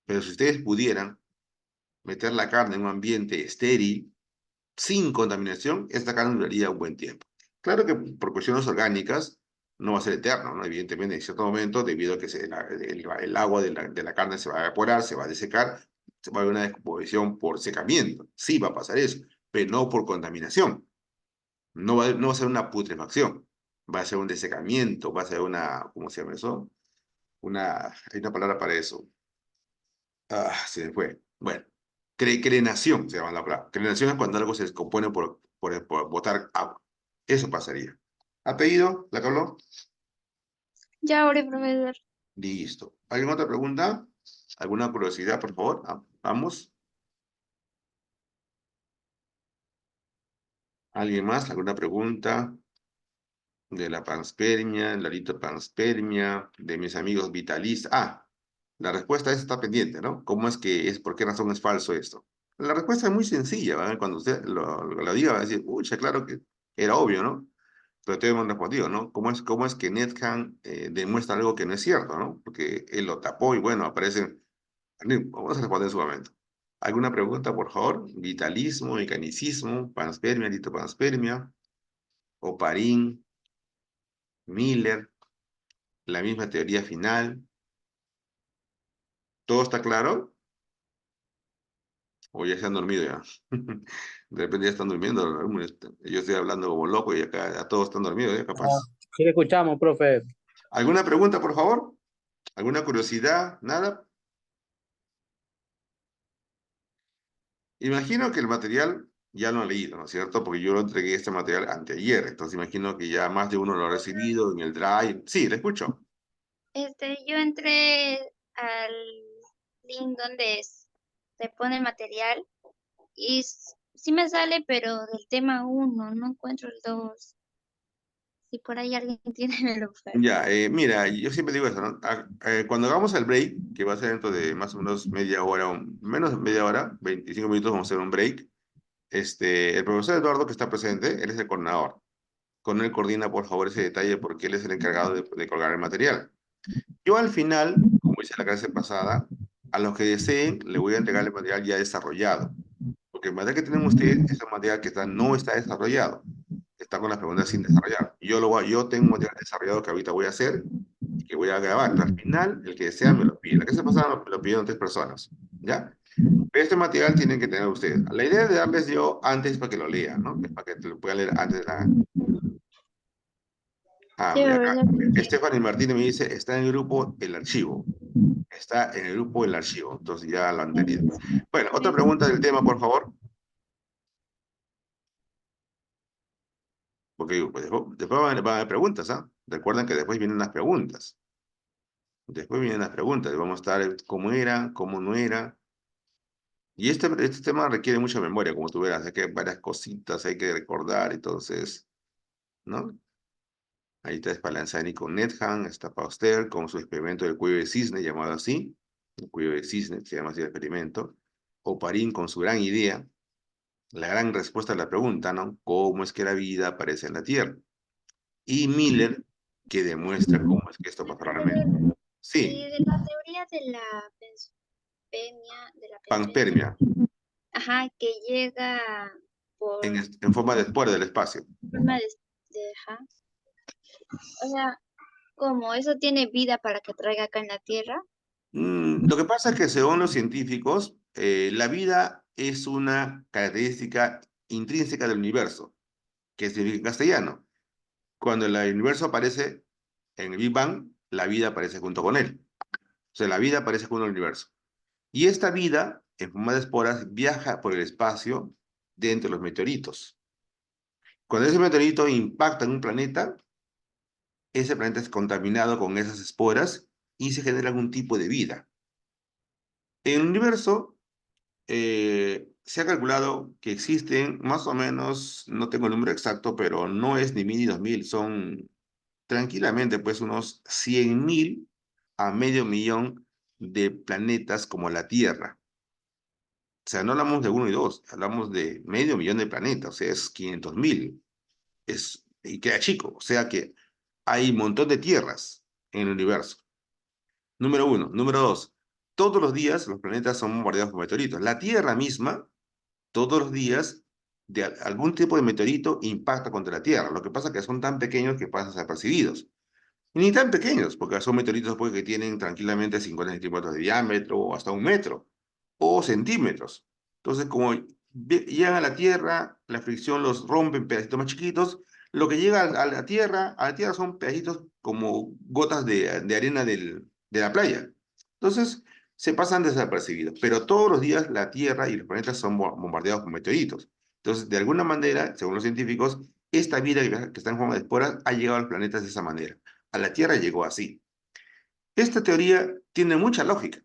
Pero si ustedes pudieran meter la carne en un ambiente estéril, sin contaminación, esta carne duraría un buen tiempo. Claro que por cuestiones orgánicas no va a ser eterno, ¿no? Evidentemente, en cierto momento, debido a que el agua de la carne se va a evaporar, se va a desecar, se va a haber una descomposición por secamiento. Sí va a pasar eso, pero no por contaminación. No va a ser una putrefacción. Va a ser un desecamiento, va a ser una, ¿cómo se llama eso? Hay una palabra para eso. Se me fue. Bueno, crenación se llama la palabra. Crenación es cuando algo se descompone por botar agua. Eso pasaría. ¿Apellido? ¿La que habló? Ya, ahora, profesor. Listo. ¿Alguna otra pregunta? ¿Alguna curiosidad, por favor? Vamos. ¿Alguien más? ¿Alguna pregunta? De la panspermia, la litopanspermia, de mis amigos vitalistas. La respuesta esa está pendiente, ¿no? ¿Por qué razón es falso esto? La respuesta es muy sencilla, ¿verdad? Cuando usted lo diga, va a decir, uy, claro que era obvio, ¿no? Pero te hemos respondido, ¿no? ¿Cómo es que Netcan demuestra algo que no es cierto, ¿no? Porque él lo tapó y bueno, aparecen. Vamos a responder en su momento. ¿Alguna pregunta, por favor? Vitalismo, mecanicismo, panspermia, litopanspermia, oparín, Miller, la misma teoría final. ¿Todo está claro? ¿O ya se han dormido ya? De repente ya están durmiendo. Yo estoy hablando como loco y acá ya todos están dormidos, ¿ya? Ah, Capaz. sí le escuchamos, profe. ¿Alguna pregunta, por favor? ¿Alguna curiosidad? ¿Nada? Imagino que el material ya lo han leído, ¿no es cierto? Porque yo lo entregué este material anteayer, entonces imagino que ya más de uno lo ha recibido en el Drive. Sí, le escucho. Yo entré al link donde se pone material y sí me sale, pero del tema 1, no encuentro el 2. Si por ahí alguien tiene, me lo puede. Ya, mira, yo siempre digo eso, ¿no? Cuando hagamos el break, que va a ser dentro de más o menos media hora, o menos de media hora, 25 minutos, vamos a hacer un break. El profesor Eduardo que está presente, él es el coordinador. Con él coordina, por favor, ese detalle porque él es el encargado de colgar el material. Yo al final, como hice la clase pasada, a los que deseen, le voy a entregar el material ya desarrollado. Porque el material que tienen ustedes es un material que no está desarrollado. Está con las preguntas sin desarrollar. Yo tengo un material desarrollado que ahorita voy a hacer y que voy a grabar. Pero al final, el que desea me lo pide. La clase pasada me lo pidieron 3 personas. ¿Ya? Pero este material tienen que tener ustedes. La idea de darles yo antes para que lo lean, ¿no? Es para que te lo puedan leer antes de la... Sí, Mira acá. profesor. Stephanie Martínez me dice, está en el grupo el archivo. Está en el grupo el archivo. Entonces ya lo han tenido. Bueno, otra pregunta del tema, por favor. Porque pues, después van a haber preguntas, ¿ah? Recuerden que después vienen las preguntas. Después vienen las preguntas. Vamos a estar cómo era, cómo no era. Y este tema requiere mucha memoria, como tú verás. Hay que varias cositas, hay que recordar. Entonces, ¿no? Ahí está Spallanzani con Nethan, está Pauster con su experimento del cuello de cisne, llamado así. El cuello de cisne, se llama así el experimento. Oparín con su gran idea, la gran respuesta a la pregunta, ¿no? ¿Cómo es que la vida aparece en la Tierra? Y Miller, que demuestra cómo es que esto pasa realmente. Y Sí, de la teoría de la panspermia, panspermia, ajá, que llega por en forma de espora del espacio. forma ajá. O sea, como eso tiene vida para que traiga acá en la Tierra. Lo que pasa es que según los científicos, la vida es una característica intrínseca del universo, que significa en castellano. Cuando el universo aparece en el Big Bang, la vida aparece junto con él. O sea, la vida aparece junto al universo. Y esta vida, en forma de esporas, viaja por el espacio de entre los meteoritos. Cuando ese meteorito impacta en un planeta, ese planeta es contaminado con esas esporas y se genera algún tipo de vida. En el universo se ha calculado que existen más o menos, no tengo el número exacto, pero no es ni 1000 ni 2000, son tranquilamente pues unos 100.000 a medio millón de planetas como la Tierra. O sea, no hablamos de uno y dos, hablamos de medio millón de planetas, o sea, es 500.000. Y queda chico, o sea que hay un montón de tierras en el universo. Número uno. Número dos, todos los días los planetas son bombardeados por meteoritos. La Tierra misma, todos los días, algún tipo de meteorito impacta contra la Tierra. Lo que pasa es que son tan pequeños que pasan desapercibidos. Y ni tan pequeños, porque son meteoritos pues, que tienen tranquilamente 50 centímetros de diámetro o hasta 1 metro, o centímetros. Entonces, como llegan a la Tierra, la fricción los rompe en pedacitos más chiquitos, lo que llega a la tierra son pedacitos como gotas de arena de la playa. Entonces, se pasan desapercibidos. Pero todos los días la Tierra y los planetas son bombardeados por meteoritos. Entonces, de alguna manera, según los científicos, esta vida que está en forma de esporas ha llegado a los planetas de esa manera. A la Tierra llegó así. Esta teoría tiene mucha lógica,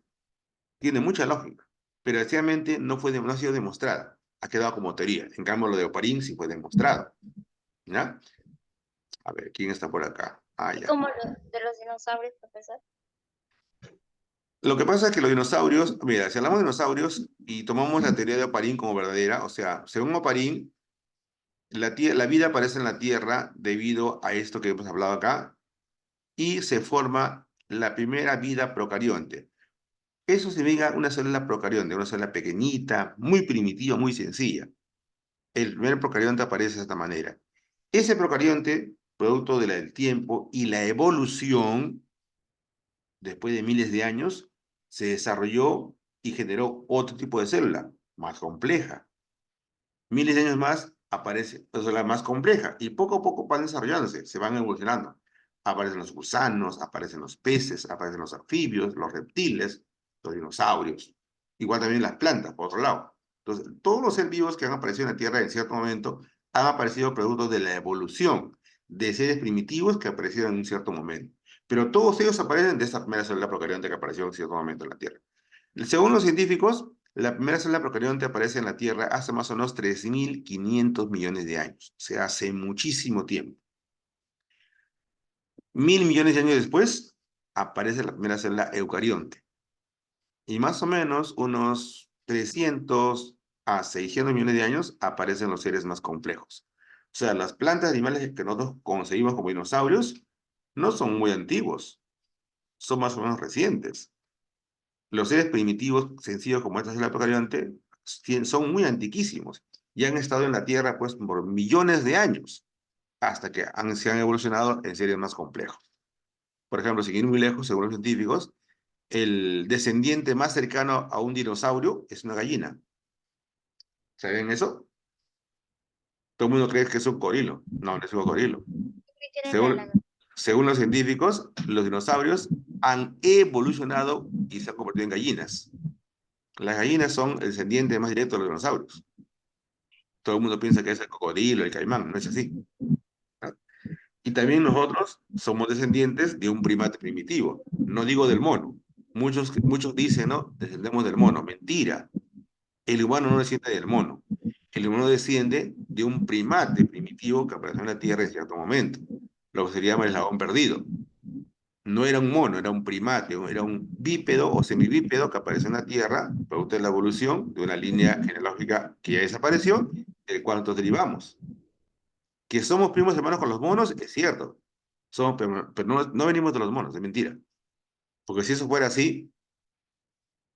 pero desgraciadamente no ha sido demostrada. Ha quedado como teoría. En cambio, lo de Oparín sí fue demostrado. ¿Ya? A ver, ¿quién está por acá? Ah, Y ya. como lo de los dinosaurios, profesor. Lo que pasa es que los dinosaurios, mira, si hablamos de dinosaurios y tomamos la teoría de Oparín como verdadera, o sea, según Oparín, la vida aparece en la Tierra debido a esto que hemos hablado acá y se forma la primera vida procarionte. Eso significa una célula procarionte, una célula pequeñita, muy primitiva, muy sencilla. El primer procarionte aparece de esta manera. Ese procarionte, producto del tiempo y la evolución, después de miles de años, se desarrolló y generó otro tipo de célula, más compleja. Miles de años más aparece la célula más compleja y poco a poco van desarrollándose, se van evolucionando. Aparecen los gusanos, aparecen los peces, aparecen los anfibios, los reptiles, los dinosaurios. Igual también las plantas, por otro lado. Entonces, todos los seres vivos que han aparecido en la Tierra en cierto momento han aparecido producto de la evolución de seres primitivos que aparecieron en un cierto momento. Pero todos ellos aparecen de esta primera célula procarionte que apareció en cierto momento en la Tierra. Según los científicos, la primera célula procarionte aparece en la Tierra hace más o menos 3.500 millones de años, o sea, hace muchísimo tiempo. 1.000 millones de años después, aparece la primera célula eucarionte. Y más o menos unos 300 a 600 millones de años aparecen los seres más complejos. O sea, las plantas animales que nosotros concebimos como dinosaurios no son muy antiguos, son más o menos recientes. Los seres primitivos, sencillos como esta célula procarionte, son muy antiquísimos y han estado en la Tierra pues por millones de años, hasta que se han evolucionado en seres más complejos. Por ejemplo, sin ir muy lejos, según los científicos, el descendiente más cercano a un dinosaurio es una gallina. ¿Saben eso? Todo el mundo cree que es un gorilo. No, no es un gorilo. ¿Qué quiere Según, según los científicos, los dinosaurios han evolucionado y se han convertido en gallinas. Las gallinas son el descendiente más directo de los dinosaurios. Todo el mundo piensa que es el cocodrilo, el caimán, no es así. ¿No? Y también nosotros somos descendientes de un primate primitivo. No digo del mono. Muchos dicen, ¿no? Descendemos del mono. Mentira. El humano no desciende del mono. El humano desciende de un primate primitivo que apareció en la Tierra en cierto momento. Lo que se llama el eslabón perdido. No era un mono, era un primate, era un bípedo o semibípedo que apareció en la Tierra, producto de la evolución de una línea genealógica que ya desapareció, del cual nosotros derivamos. Que somos primos hermanos con los monos, es cierto. Somos, pero no venimos de los monos, es mentira. Porque si eso fuera así,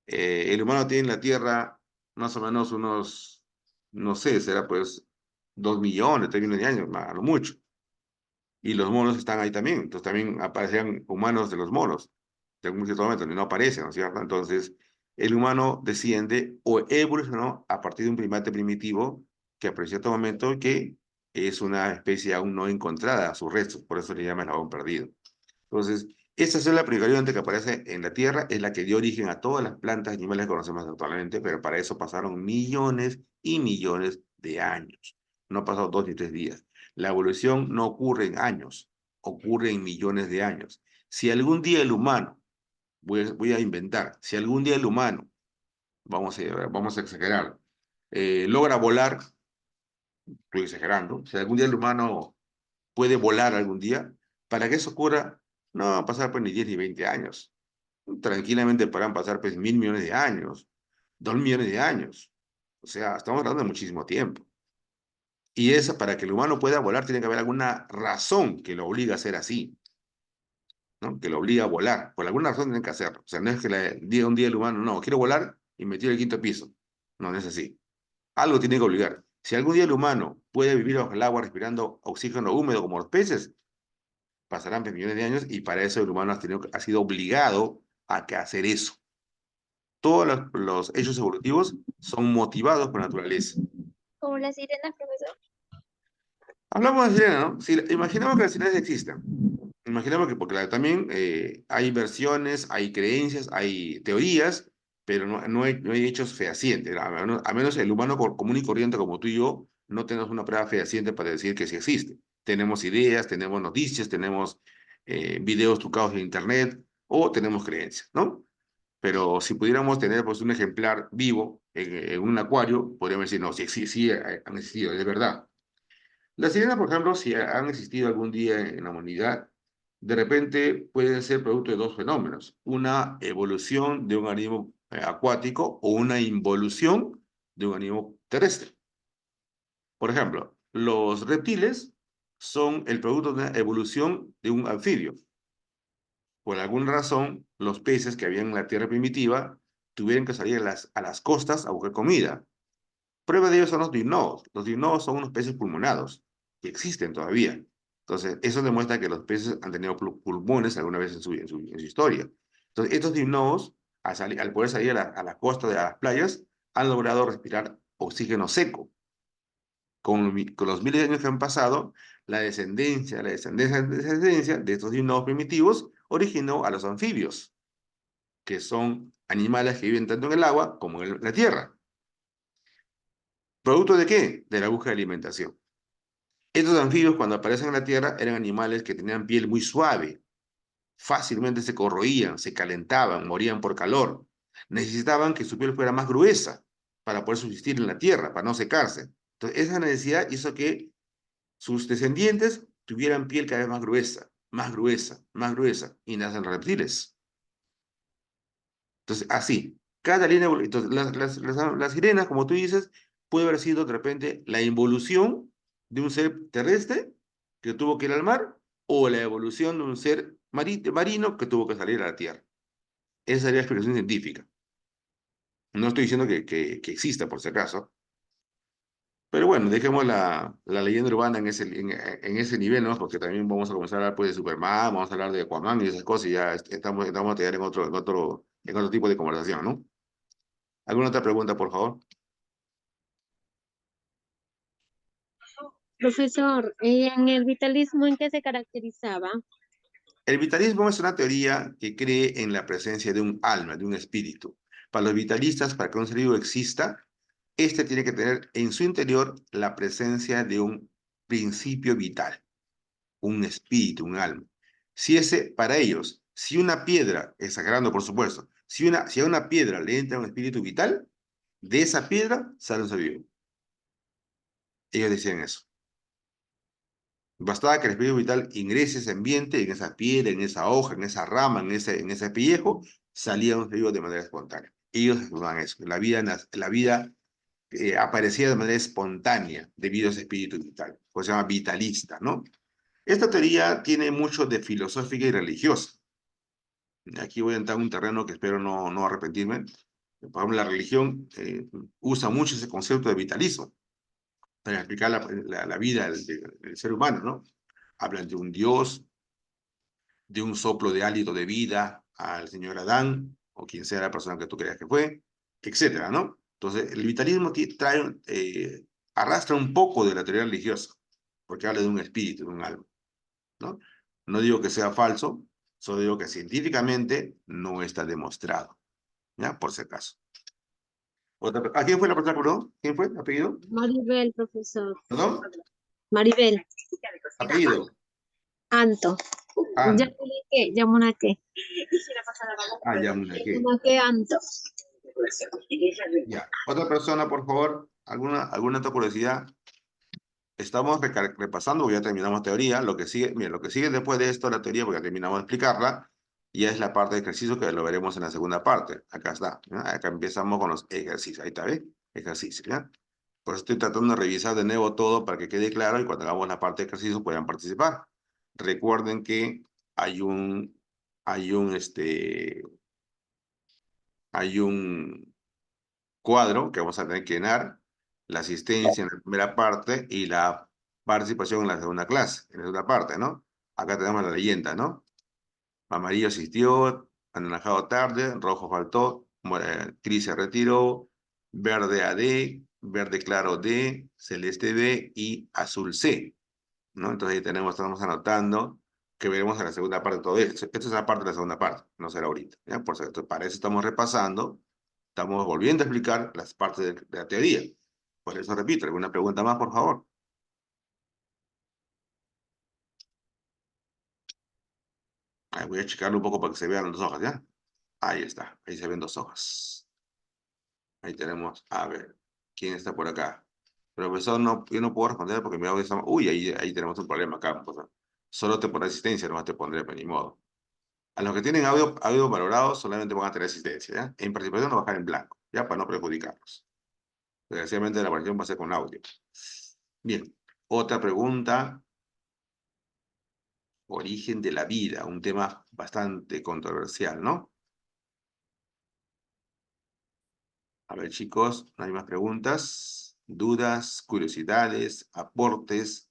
el humano tiene en la Tierra más o menos unos, no sé, será pues 2 millones, 3 millones de años, a lo mucho. Y los monos están ahí también, entonces también aparecían humanos de los monos, de algún cierto momento, y no aparecen, ¿no es cierto? Entonces, el humano desciende o evolucionó a partir de un primate primitivo que apareció en cierto momento que es una especie aún no encontrada, sus restos, por eso le llaman eslabón perdido. Entonces, esta célula procarionte que aparece en la Tierra es la que dio origen a todas las plantas y animales que conocemos actualmente, pero para eso pasaron millones y millones de años. No ha pasado 2 ni 3 días. La evolución no ocurre en años, ocurre en millones de años. Si algún día el humano, voy a inventar, si algún día el humano vamos a exagerar, logra volar, estoy exagerando, si algún día el humano puede volar algún día, para que eso ocurra, no van a pasar pues ni 10 ni 20 años. Tranquilamente podrán pasar pues 1.000 millones de años, 2.000 millones de años. O sea, estamos hablando de muchísimo tiempo. Y eso, para que el humano pueda volar, tiene que haber alguna razón que lo obliga a ser así, ¿no? Que lo obliga a volar. Por alguna razón tienen que hacerlo. O sea, no es que diga un día el humano, no, quiero volar y me tiro al quinto piso. No, no es así. Algo tiene que obligar. Si algún día el humano puede vivir bajo el agua respirando oxígeno húmedo como los peces, pasarán pues millones de años y para eso el humano ha sido obligado a que hacer eso. Todos los hechos evolutivos son motivados por la naturaleza. Como las sirenas, profesor. Hablamos de sirena, ¿no? Si, imaginemos que las sirenas existen. Imaginemos que, porque también hay versiones, hay creencias, hay teorías, pero no hay hechos fehacientes. A menos el humano común y corriente como tú y yo, no tenemos una prueba fehaciente para decir que sí existe. Tenemos ideas, tenemos noticias, tenemos videos trucados en internet o tenemos creencias, ¿no? Pero si pudiéramos tener pues, un ejemplar vivo en un acuario, podríamos decir, no, sí, sí, sí han existido, es verdad. Las sirenas, por ejemplo, si han existido algún día en la humanidad, de repente pueden ser producto de dos fenómenos. Una evolución de un animal acuático o una involución de un animal terrestre. Por ejemplo, los reptiles son el producto de una evolución de un anfibio. Por alguna razón, los peces que habían en la tierra primitiva tuvieron que salir a las costas a buscar comida. Prueba de ello son los dimnodos. Los dimnodos son unos peces pulmonados que existen todavía. Entonces, eso demuestra que los peces han tenido pulmones alguna vez en su historia. Entonces, estos dimnodos, al poder salir a la costa de las playas, han logrado respirar oxígeno seco. Con los miles de años que han pasado, la descendencia de estos dimnodos primitivos originó a los anfibios, que son animales que viven tanto en el agua como en la tierra. ¿Producto de qué? De la búsqueda de alimentación. Estos anfibios, cuando aparecen en la Tierra, eran animales que tenían piel muy suave, fácilmente se corroían, se calentaban, morían por calor. Necesitaban que su piel fuera más gruesa para poder subsistir en la Tierra, para no secarse. Entonces, esa necesidad hizo que sus descendientes tuvieran piel cada vez más gruesa, más gruesa, más gruesa, y nacen reptiles. Entonces, así, cada línea, entonces, las sirenas, como tú dices, puede haber sido de repente la involución de un ser terrestre que tuvo que ir al mar o la evolución de un ser marino que tuvo que salir a la tierra. Esa sería la explicación científica. No estoy diciendo que exista, por si acaso, pero bueno, dejemos la leyenda urbana en ese nivel, ¿no? Porque también vamos a comenzar a hablar pues, de Superman, vamos a hablar de Aquaman y esas cosas, y ya estamos a quedar en otro tipo de conversación, ¿no? ¿Alguna otra pregunta, por favor? Profesor, ¿en el vitalismo en qué se caracterizaba? El vitalismo es una teoría que cree en la presencia de un alma, de un espíritu. Para los vitalistas, para que un ser vivo exista, este tiene que tener en su interior la presencia de un principio vital, un espíritu, un alma. Para ellos, si una piedra, exagerando por supuesto, si a una piedra le entra un espíritu vital, de esa piedra sale un ser vivo. Ellos decían eso. Bastaba que el espíritu vital ingrese ese ambiente, en esa piedra, en esa hoja, en esa rama, en ese pellejo, salía un ser vivo de manera espontánea. Ellos afirmaban eso. La vida aparecía de manera espontánea debido a ese espíritu vital. Pues se llama vitalista, ¿no? Esta teoría tiene mucho de filosófica y religiosa. Aquí voy a entrar en un terreno que espero no arrepentirme. Por ejemplo, la religión usa mucho ese concepto de vitalismo para explicar la vida del ser humano, ¿no? Hablan de un Dios, de un soplo de hálito de vida al señor Adán, o quien sea la persona que tú creas que fue, etcétera, ¿no? Entonces, el vitalismo arrastra un poco de la teoría religiosa, porque habla de un espíritu, de un alma, ¿no? No digo que sea falso, solo digo que científicamente no está demostrado, ¿ya? Por si acaso. ¿A quién fue la persona, perdón? ¿Quién fue? ¿Apellido? Maribel, profesor. ¿Perdón? Maribel. ¿Apellido? Anto. Ana. Yamunake. Ah, ya, ¿qué? Yamunake Anto. Ya. Otra persona, por favor, ¿alguna otra curiosidad? Estamos repasando, porque ya terminamos teoría. Lo que sigue, mira, lo que sigue después de esto, la teoría, porque ya terminamos de explicarla, ya es la parte de ejercicio que lo veremos en la segunda parte. Acá está, ¿no? Acá empezamos con los ejercicios. Ahí está, ¿ves? Ejercicios, ¿ya? Por eso estoy tratando de revisar de nuevo todo para que quede claro y cuando hagamos la parte de ejercicio puedan participar. Recuerden que hay hay un cuadro que vamos a tener que llenar, la asistencia en la primera parte y la participación en la segunda clase, en la segunda parte, ¿no? Acá tenemos la leyenda, ¿no? Amarillo asistió, anaranjado tarde, rojo faltó, gris se retiró, verde AD, verde claro D, celeste B y azul C, ¿no? Entonces ahí estamos anotando que veremos en la segunda parte de todo esto. Esta es la parte de la segunda parte, no será ahorita, ¿ya? Por cierto, para eso estamos repasando. Estamos volviendo a explicar las partes de la teoría. Por eso repito, ¿alguna pregunta más, por favor? Ahí voy a checarlo un poco para que se vean las dos hojas, ¿ya? Ahí está, ahí se ven dos hojas. Ahí tenemos, a ver, ¿quién está por acá? Profesor, no, yo no puedo responder porque mi audio está... Uy, ahí tenemos un problema acá. Pues, solo te pondré asistencia, no te pondré, pues, ni modo. A los que tienen audio valorado solamente van a tener asistencia, ¿ya? En participación no va a dejar en blanco, ¿ya? Para no perjudicarlos. Desgraciadamente la participación va a ser con audio. Bien, otra pregunta. Origen de la vida, un tema bastante controversial, ¿no? A ver, chicos, ¿no hay más preguntas? ¿Dudas, curiosidades, aportes?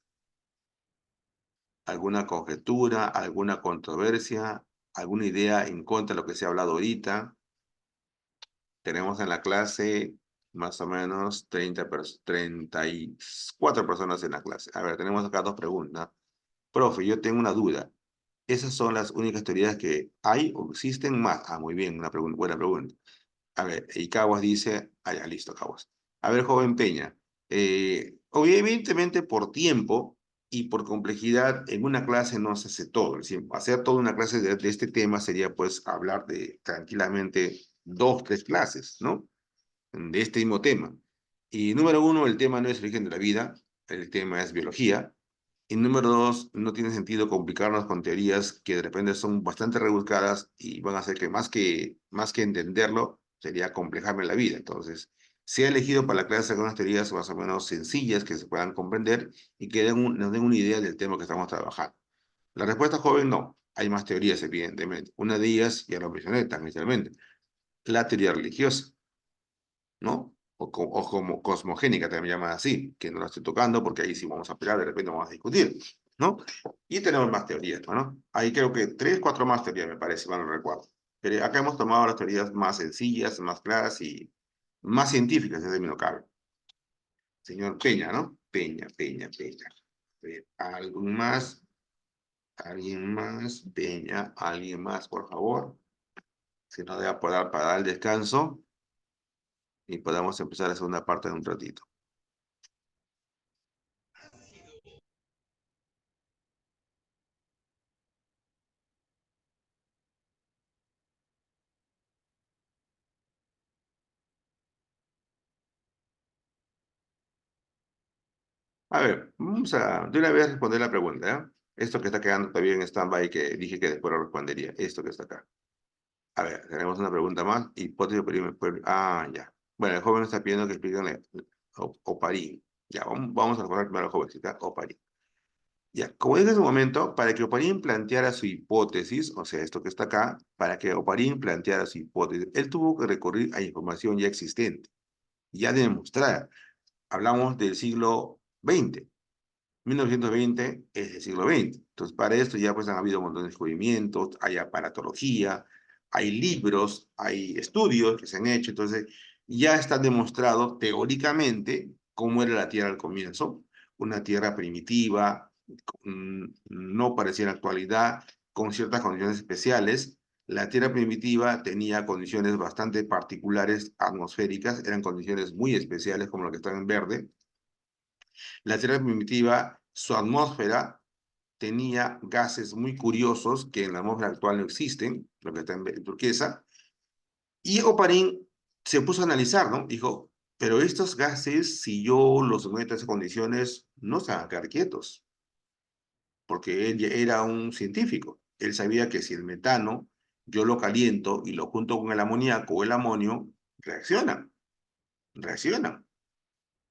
¿Alguna conjetura, alguna controversia, alguna idea en contra de lo que se ha hablado ahorita? Tenemos en la clase más o menos 34 personas en la clase. A ver, tenemos acá dos preguntas. Profe, yo tengo una duda. ¿Esas son las únicas teorías que hay o existen más? Ah, muy bien, una buena pregunta. A ver, y Caguas dice, ah, ya, listo, Caguas. A ver, joven Peña, evidentemente por tiempo y por complejidad, en una clase no se hace todo. Es decir, hacer toda una clase de este tema sería, pues, hablar de tranquilamente 2, 3 clases, ¿no? De este mismo tema. Y número uno, el tema no es el origen de la vida, el tema es biología. Y número dos, no tiene sentido complicarnos con teorías que de repente son bastante rebuscadas y van a hacer que más que entenderlo, sería complejarme la vida. Entonces, se ha elegido para la clase algunas teorías más o menos sencillas que se puedan comprender y que nos den una idea del tema que estamos trabajando. La respuesta joven, no. Hay más teorías, evidentemente. Una de ellas, ya lo mencioné también inicialmente, la teoría religiosa, ¿no? O como cosmogénica, también llaman así, que no la estoy tocando porque ahí sí vamos a pelear, de repente vamos a discutir, ¿no? Y tenemos más teorías, ¿no? Ahí creo que 3, 4 más teorías, me parece, mal no recuerdo. Pero acá hemos tomado las teorías más sencillas, más claras y más científicas, ese término cabe. Señor Peña, ¿no? Peña. A ver, ¿algún más? ¿Alguien más? Peña, ¿alguien más, por favor? Si no, debe poder para dar el descanso y podamos empezar la segunda parte en un ratito. A ver, vamos a de una vez responder la pregunta, ¿ya? Esto que está quedando todavía en stand-by que dije que después lo respondería. Esto que está acá. A ver, tenemos una pregunta más. Hipótesis ah, ya. Bueno, el joven está pidiendo que expliquen Oparín. Ya, vamos a recordar primero al jovencita, Oparín. Ya, como dije hace un momento, para que Oparín planteara su hipótesis, o sea, esto que está acá, para que Oparín planteara su hipótesis, él tuvo que recurrir a información ya existente, ya demostrada. Hablamos del siglo XX. 1920 es el siglo XX. Entonces, para esto ya pues han habido un montón de descubrimientos, hay aparatología, hay libros, hay estudios que se han hecho. Entonces, ya está demostrado teóricamente cómo era la Tierra al comienzo. Una Tierra primitiva, no parecía en la actualidad, con ciertas condiciones especiales. La Tierra primitiva tenía condiciones bastante particulares atmosféricas, eran condiciones muy especiales como lo que están en verde. La Tierra primitiva, su atmósfera tenía gases muy curiosos que en la atmósfera actual no existen, lo que está en turquesa, y Oparín se puso a analizar, ¿no? Dijo, pero estos gases, si yo los someto a esas condiciones, no se van a quedar quietos, porque él ya era un científico. Él sabía que si el metano yo lo caliento y lo junto con el amoníaco o el amonio, reaccionan,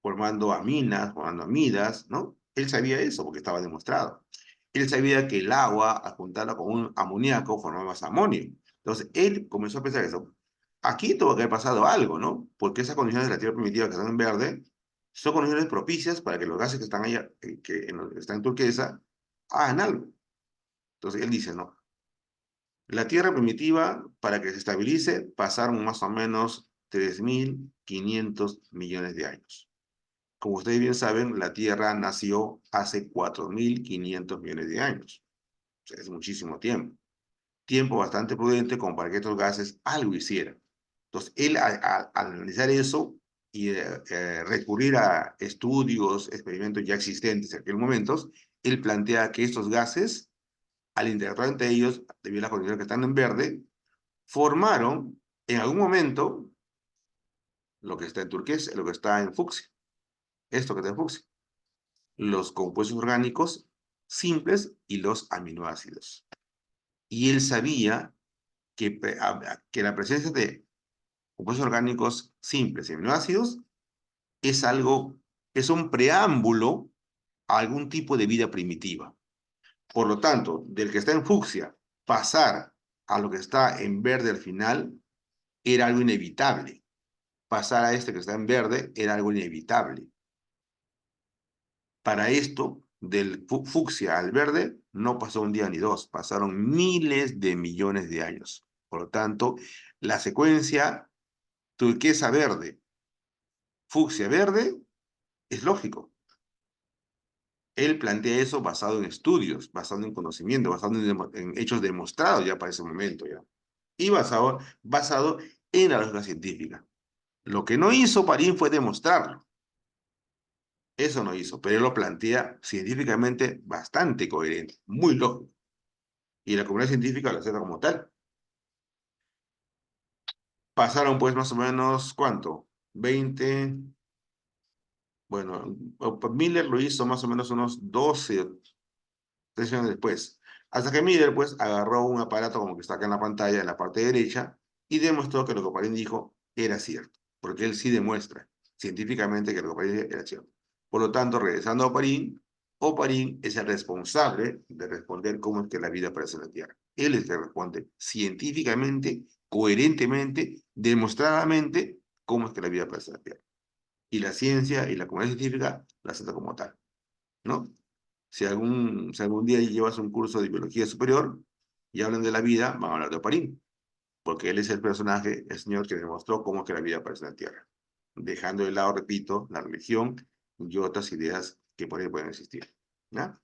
formando aminas, formando amidas, ¿no? Él sabía eso porque estaba demostrado. Él sabía que el agua, al juntarla con un amoníaco, formaba más amonio. Entonces, él comenzó a pensar eso. Aquí tuvo que haber pasado algo, ¿no? Porque esas condiciones de la Tierra primitiva que están en verde son condiciones propicias para que los gases que están allá, que están en turquesa, hagan algo. Entonces, él dice, no. La Tierra primitiva, para que se estabilice, pasaron más o menos 3.500 millones de años. Como ustedes bien saben, la Tierra nació hace 4.500 millones de años. O sea, es muchísimo tiempo. Tiempo bastante prudente como para que estos gases algo hicieran. Entonces, él al analizar eso y recurrir a estudios, experimentos ya existentes en aquel momento, él plantea que estos gases, al interactuar entre ellos, debido a las condiciones que están en verde, formaron en algún momento lo que está en turquesa, lo que está en fucsia. Esto que está en fucsia. Los compuestos orgánicos simples y los aminoácidos. Y él sabía que la presencia de compuestos orgánicos simples y aminoácidos es algo, es un preámbulo a algún tipo de vida primitiva. Por lo tanto, del que está en fucsia, pasar a lo que está en verde al final era algo inevitable. Pasar a este que está en verde era algo inevitable. Para esto, del fucsia al verde, no pasó un día ni dos, pasaron miles de millones de años. Por lo tanto, la secuencia turquesa verde, fucsia verde, es lógico. Él plantea eso basado en estudios, basado en conocimiento, basado en hechos demostrados ya para ese momento. ¿Ya? Y basado en la lógica científica. Lo que no hizo Parín fue demostrarlo. Eso no hizo, pero él lo plantea científicamente bastante coherente, muy lógico. Y la comunidad científica lo acepta como tal. Pasaron pues más o menos, ¿cuánto? 20, bueno, Miller lo hizo más o menos unos 12, 13 años después. Hasta que Miller pues agarró un aparato como que está acá en la pantalla, en la parte derecha, y demostró que lo que Parín dijo era cierto. Porque él sí demuestra científicamente que lo que Parín dijo era cierto. Por lo tanto, regresando a Parín, Oparín es el responsable de responder cómo es que la vida aparece en la Tierra. Él es el que responde científicamente, coherentemente, demostradamente cómo es que la vida aparece en la Tierra. Y la ciencia y la comunidad científica la acepta como tal, ¿no? Si algún día llevas un curso de biología superior y hablan de la vida, van a hablar de Oparín, porque él es el personaje, el señor que demostró cómo es que la vida aparece en la Tierra, dejando de lado, repito, la religión y otras ideas que por ahí pueden existir. ¿Ya?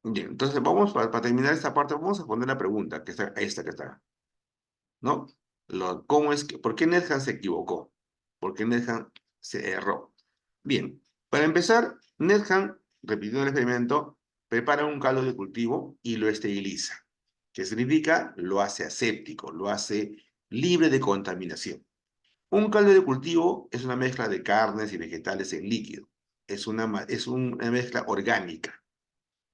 Bien, entonces vamos, para terminar esta parte, vamos a poner la pregunta, que está, esta que está, ¿no? ¿Cómo es que, por qué Nedhan se equivocó? ¿Por qué Nedhan se erró? Bien, para empezar, Nedhan, repitiendo el experimento, prepara un caldo de cultivo y lo esteriliza. ¿Qué significa? Lo hace aséptico, lo hace libre de contaminación. Un caldo de cultivo es una mezcla de carnes y vegetales en líquido. Es una mezcla orgánica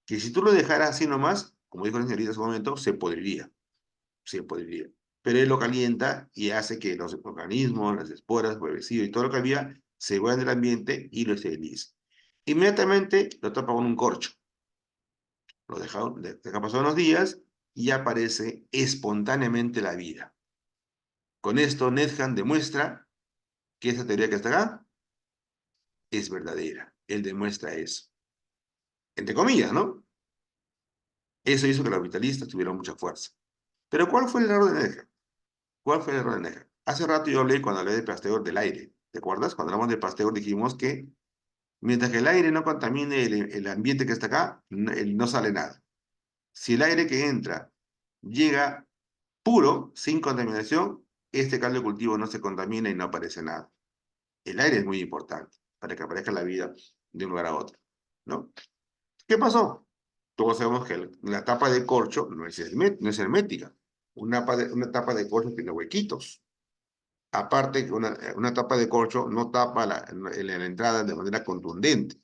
que si tú lo dejaras así nomás, como dijo la señorita en su momento, se podría. Pero él lo calienta y hace que los organismos, las esporas, huevecillos y todo lo que había se vayan del ambiente y lo esteriliza. Inmediatamente lo tapa con un corcho. Lo deja pasar unos días y aparece espontáneamente la vida. Con esto, Nedhan demuestra que esa teoría que está acá es verdadera. Él demuestra eso. Entre comillas, ¿no? Eso hizo que los vitalistas tuvieran mucha fuerza. Pero ¿cuál fue el error de Nedhan? ¿Cuál fue el error de Nedhan? Hace rato yo hablé, cuando hablé de Pasteur, del aire. ¿Te acuerdas? Cuando hablamos de Pasteur dijimos que mientras que el aire no contamine el ambiente que está acá, no sale nada. Si el aire que entra llega puro, sin contaminación, este caldo de cultivo no se contamina y no aparece nada. El aire es muy importante para que aparezca la vida de un lugar a otro, ¿no? ¿Qué pasó? Todos sabemos que la tapa de corcho no es hermética. Una tapa de corcho tiene huequitos. Aparte, una tapa de corcho no tapa la entrada de manera contundente.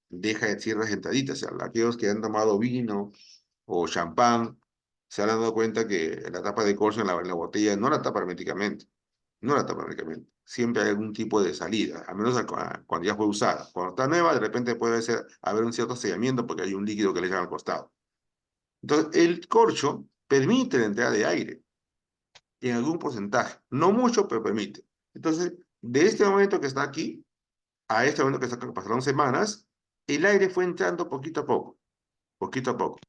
Deja de ciertas entraditas. O sea, aquellos que han tomado vino o champán se han dado cuenta que la tapa de corcho en la botella no la tapa herméticamente. No la tapa herméticamente. Siempre hay algún tipo de salida, a menos cuando ya fue usada. Cuando está nueva, de repente puede haber un cierto sellamiento porque hay un líquido que le echan al costado. Entonces, el corcho permite la entrada de aire en algún porcentaje. No mucho, pero permite. Entonces, de este momento que está aquí a este momento que está acá, que pasaron semanas, el aire fue entrando poquito a poco. Poquito a poco.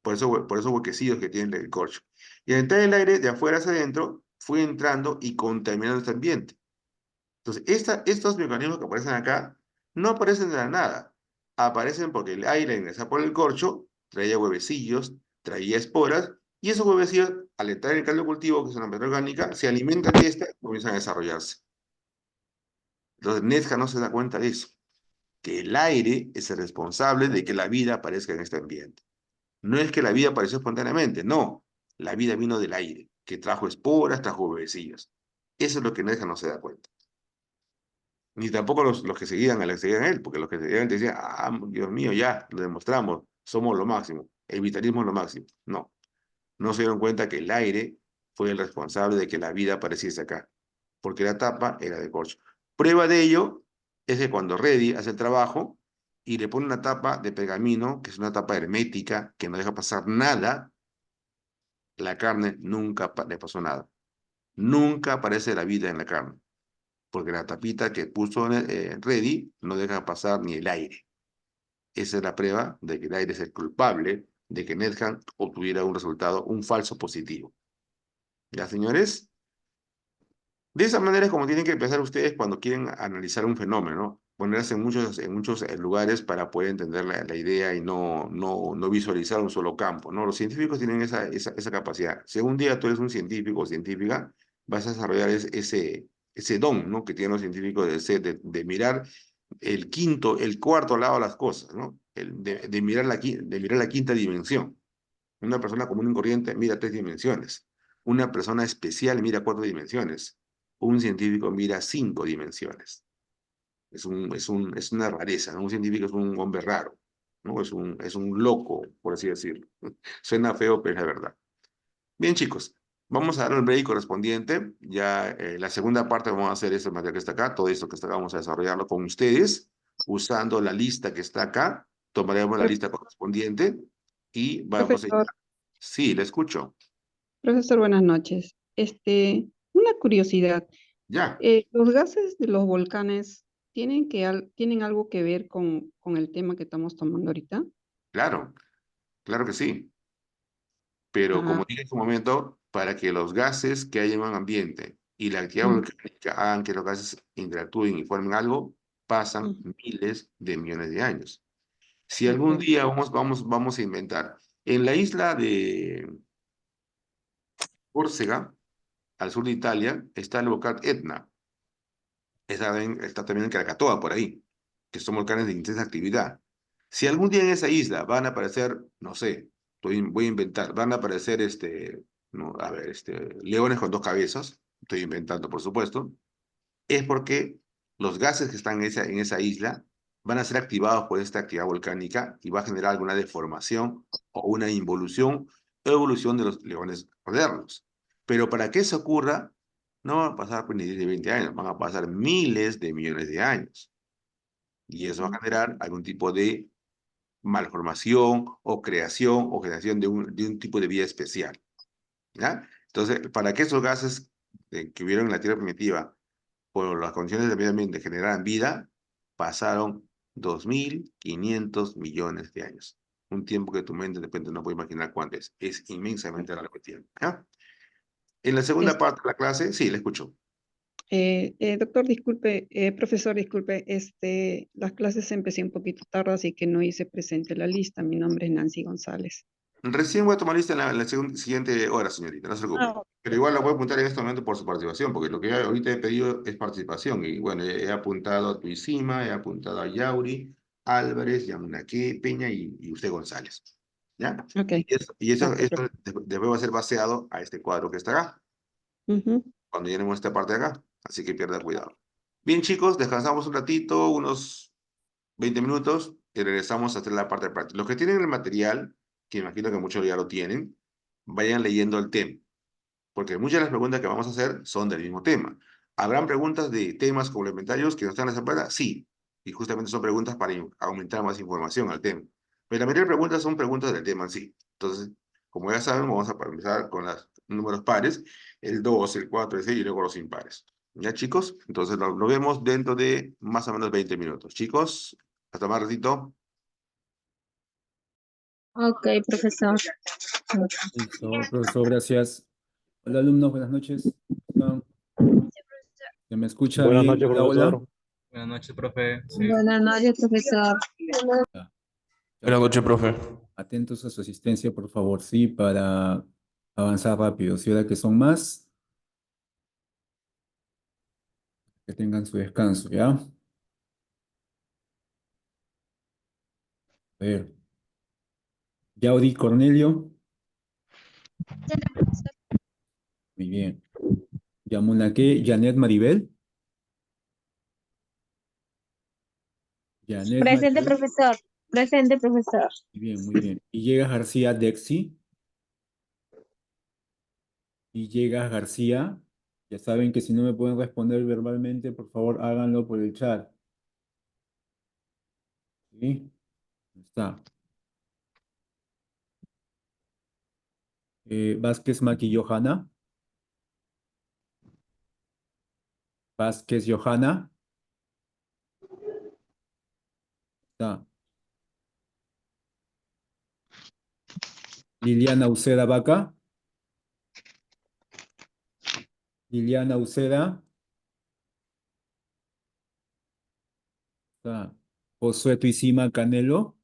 Por esos huequecillos que tiene el corcho. Y al entrar el aire de afuera hacia adentro, fue entrando y contaminando este ambiente. Entonces, estos mecanismos que aparecen acá no aparecen de la nada. Aparecen porque el aire ingresaba por el corcho, traía huevecillos, traía esporas, y esos huevecillos, al entrar en el caldo de cultivo, que es una materia orgánica, se alimentan de esta y comienzan a desarrollarse. Entonces, Nezca no se da cuenta de eso, que el aire es el responsable de que la vida aparezca en este ambiente. No es que la vida apareció espontáneamente, no. La vida vino del aire, que trajo esporas, trajo huevecillos. Eso es lo que Nezca no se da cuenta. Ni tampoco los que seguían a él, porque los que seguían decían, ah, Dios mío, ya, lo demostramos, somos lo máximo, el vitalismo es lo máximo. No, no se dieron cuenta que el aire fue el responsable de que la vida apareciese acá, porque la tapa era de corcho. Prueba de ello es que cuando Reddy hace el trabajo y le pone una tapa de pergamino, que es una tapa hermética, que no deja pasar nada, la carne nunca le pasó nada. Nunca aparece la vida en la carne, porque la tapita que puso Reddy no deja pasar ni el aire. Esa es la prueba de que el aire es el culpable de que Netcam obtuviera un resultado, un falso positivo. ¿Ya, señores? De esa manera es como tienen que empezar ustedes cuando quieren analizar un fenómeno, ¿no? Ponerse en muchos lugares para poder entender la idea y no visualizar un solo campo, ¿no? Los científicos tienen esa capacidad. Si un día tú eres un científico o científica, vas a desarrollar ese don, ¿no? Que tienen los científicos de mirar el cuarto lado de las cosas, ¿no? De mirar la quinta dimensión. Una persona común y corriente mira 3 dimensiones. Una persona especial mira 4 dimensiones. Un científico mira 5 dimensiones. Es una rareza, ¿no? Un científico es un hombre raro, ¿no? Es un loco, por así decirlo. Suena feo, pero es la verdad. Bien, chicos, vamos a dar el break correspondiente. Ya la segunda parte vamos a hacer este material que está acá, todo esto que está acá vamos a desarrollarlo con ustedes, usando la lista que está acá. Tomaremos la lista correspondiente y vamos a ir. Profesor, Sí, le escucho. profesor, buenas noches. Una curiosidad. Ya, ¿Los gases de los volcanes tienen algo que ver con el tema que estamos tomando ahorita? claro, claro que sí. Pero Ah, como dije en su momento, para que los gases que hay en un ambiente y la actividad mm, volcánica hagan que los gases interactúen y formen algo, pasan mm, miles de millones de años. Si algún ok. día vamos a inventar, en la isla de Córcega, al sur de Italia, está el volcán Etna. Está también en Krakatoa, por ahí, que son volcanes de intensa actividad. Si algún día en esa isla van a aparecer, no sé, voy a inventar, van a aparecer no, a ver, leones con 2 cabezas, estoy inventando, por supuesto, es porque los gases que están en esa isla van a ser activados por esta actividad volcánica y va a generar alguna deformación o una involución o evolución de los leones modernos. Pero para que eso ocurra, no van a pasar pues, ni 10 ni 20 años, van a pasar miles de millones de años. Y eso va a Mm, generar algún tipo de malformación o creación o generación de un tipo de vida especial. ¿Ya? Entonces, para que esos gases que hubieron en la Tierra primitiva por las condiciones del medio ambiente generaran vida, pasaron 2.500 millones de años. Un tiempo que tu mente de repente no puede imaginar cuánto es. Es inmensamente largo el tiempo. ¿Ya? En la segunda es- parte de la clase, sí, le escucho. Doctor, disculpe, profesor, disculpe, las clases empecé un poquito tarde, así que no hice presente la lista. Mi nombre es Nancy González. Recién voy a tomar lista en la siguiente hora, señorita, no se preocupe. Ah, Pero igual la voy a apuntar en este momento por su participación, porque lo que ahorita he pedido es participación. Y bueno, he apuntado a Tuisima, he apuntado a Yauri, Álvarez, Yamunaqué, Peña y usted González. ¿Ya? ok, Y eso gracias, profe. después va a ser baseado a este cuadro que está acá, Ujú, cuando llenemos esta parte de acá. Así que pierda cuidado. Bien, chicos, descansamos un ratito, unos 20 minutos, y regresamos a hacer la parte práctica. Los que tienen el material, que imagino que muchos ya lo tienen, vayan leyendo el tema, porque muchas de las preguntas que vamos a hacer son del mismo tema. ¿Habrán preguntas de temas complementarios que no están en esa parte? Sí, y justamente son preguntas para aumentar más información al tema. Pero la mayoría de preguntas son preguntas del tema en sí. Entonces, como ya saben, vamos a empezar con los números pares, el 2, el 4, el 6 y luego los impares. ¿Ya, chicos? Entonces lo vemos dentro de más o menos 20 minutos. Chicos, hasta más ratito. Ok, profesor. Listo, profesor, gracias. Hola, alumnos, buenas noches. ¿Cómo están? ¿Se me escucha Buenas bien? noches, Hola, hola. profesor. Buenas noches, profe. Sí. Buenas noches, profesor. Ya. Buenas noches, profe. Atentos a su asistencia, por favor, sí, para avanzar rápido. Si ahora que son más, que tengan su descanso, ¿ya? A ver. Yaudi Cornelio, Presente, profesor. muy bien. Yamunaque, Janet Maribel. Janet Presente, Maribel, profesor. Presente, profesor. muy bien, muy bien. Villegas García Dexi. Villegas García. Ya saben que si no me pueden responder verbalmente, por favor háganlo por el chat. ¿Sí? Ahí está. Vázquez Maki Johanna. Vázquez Johanna. Está. Liliana Uceda Vaca. Liliana Uceda. Está. Josué Tuisima Canelo.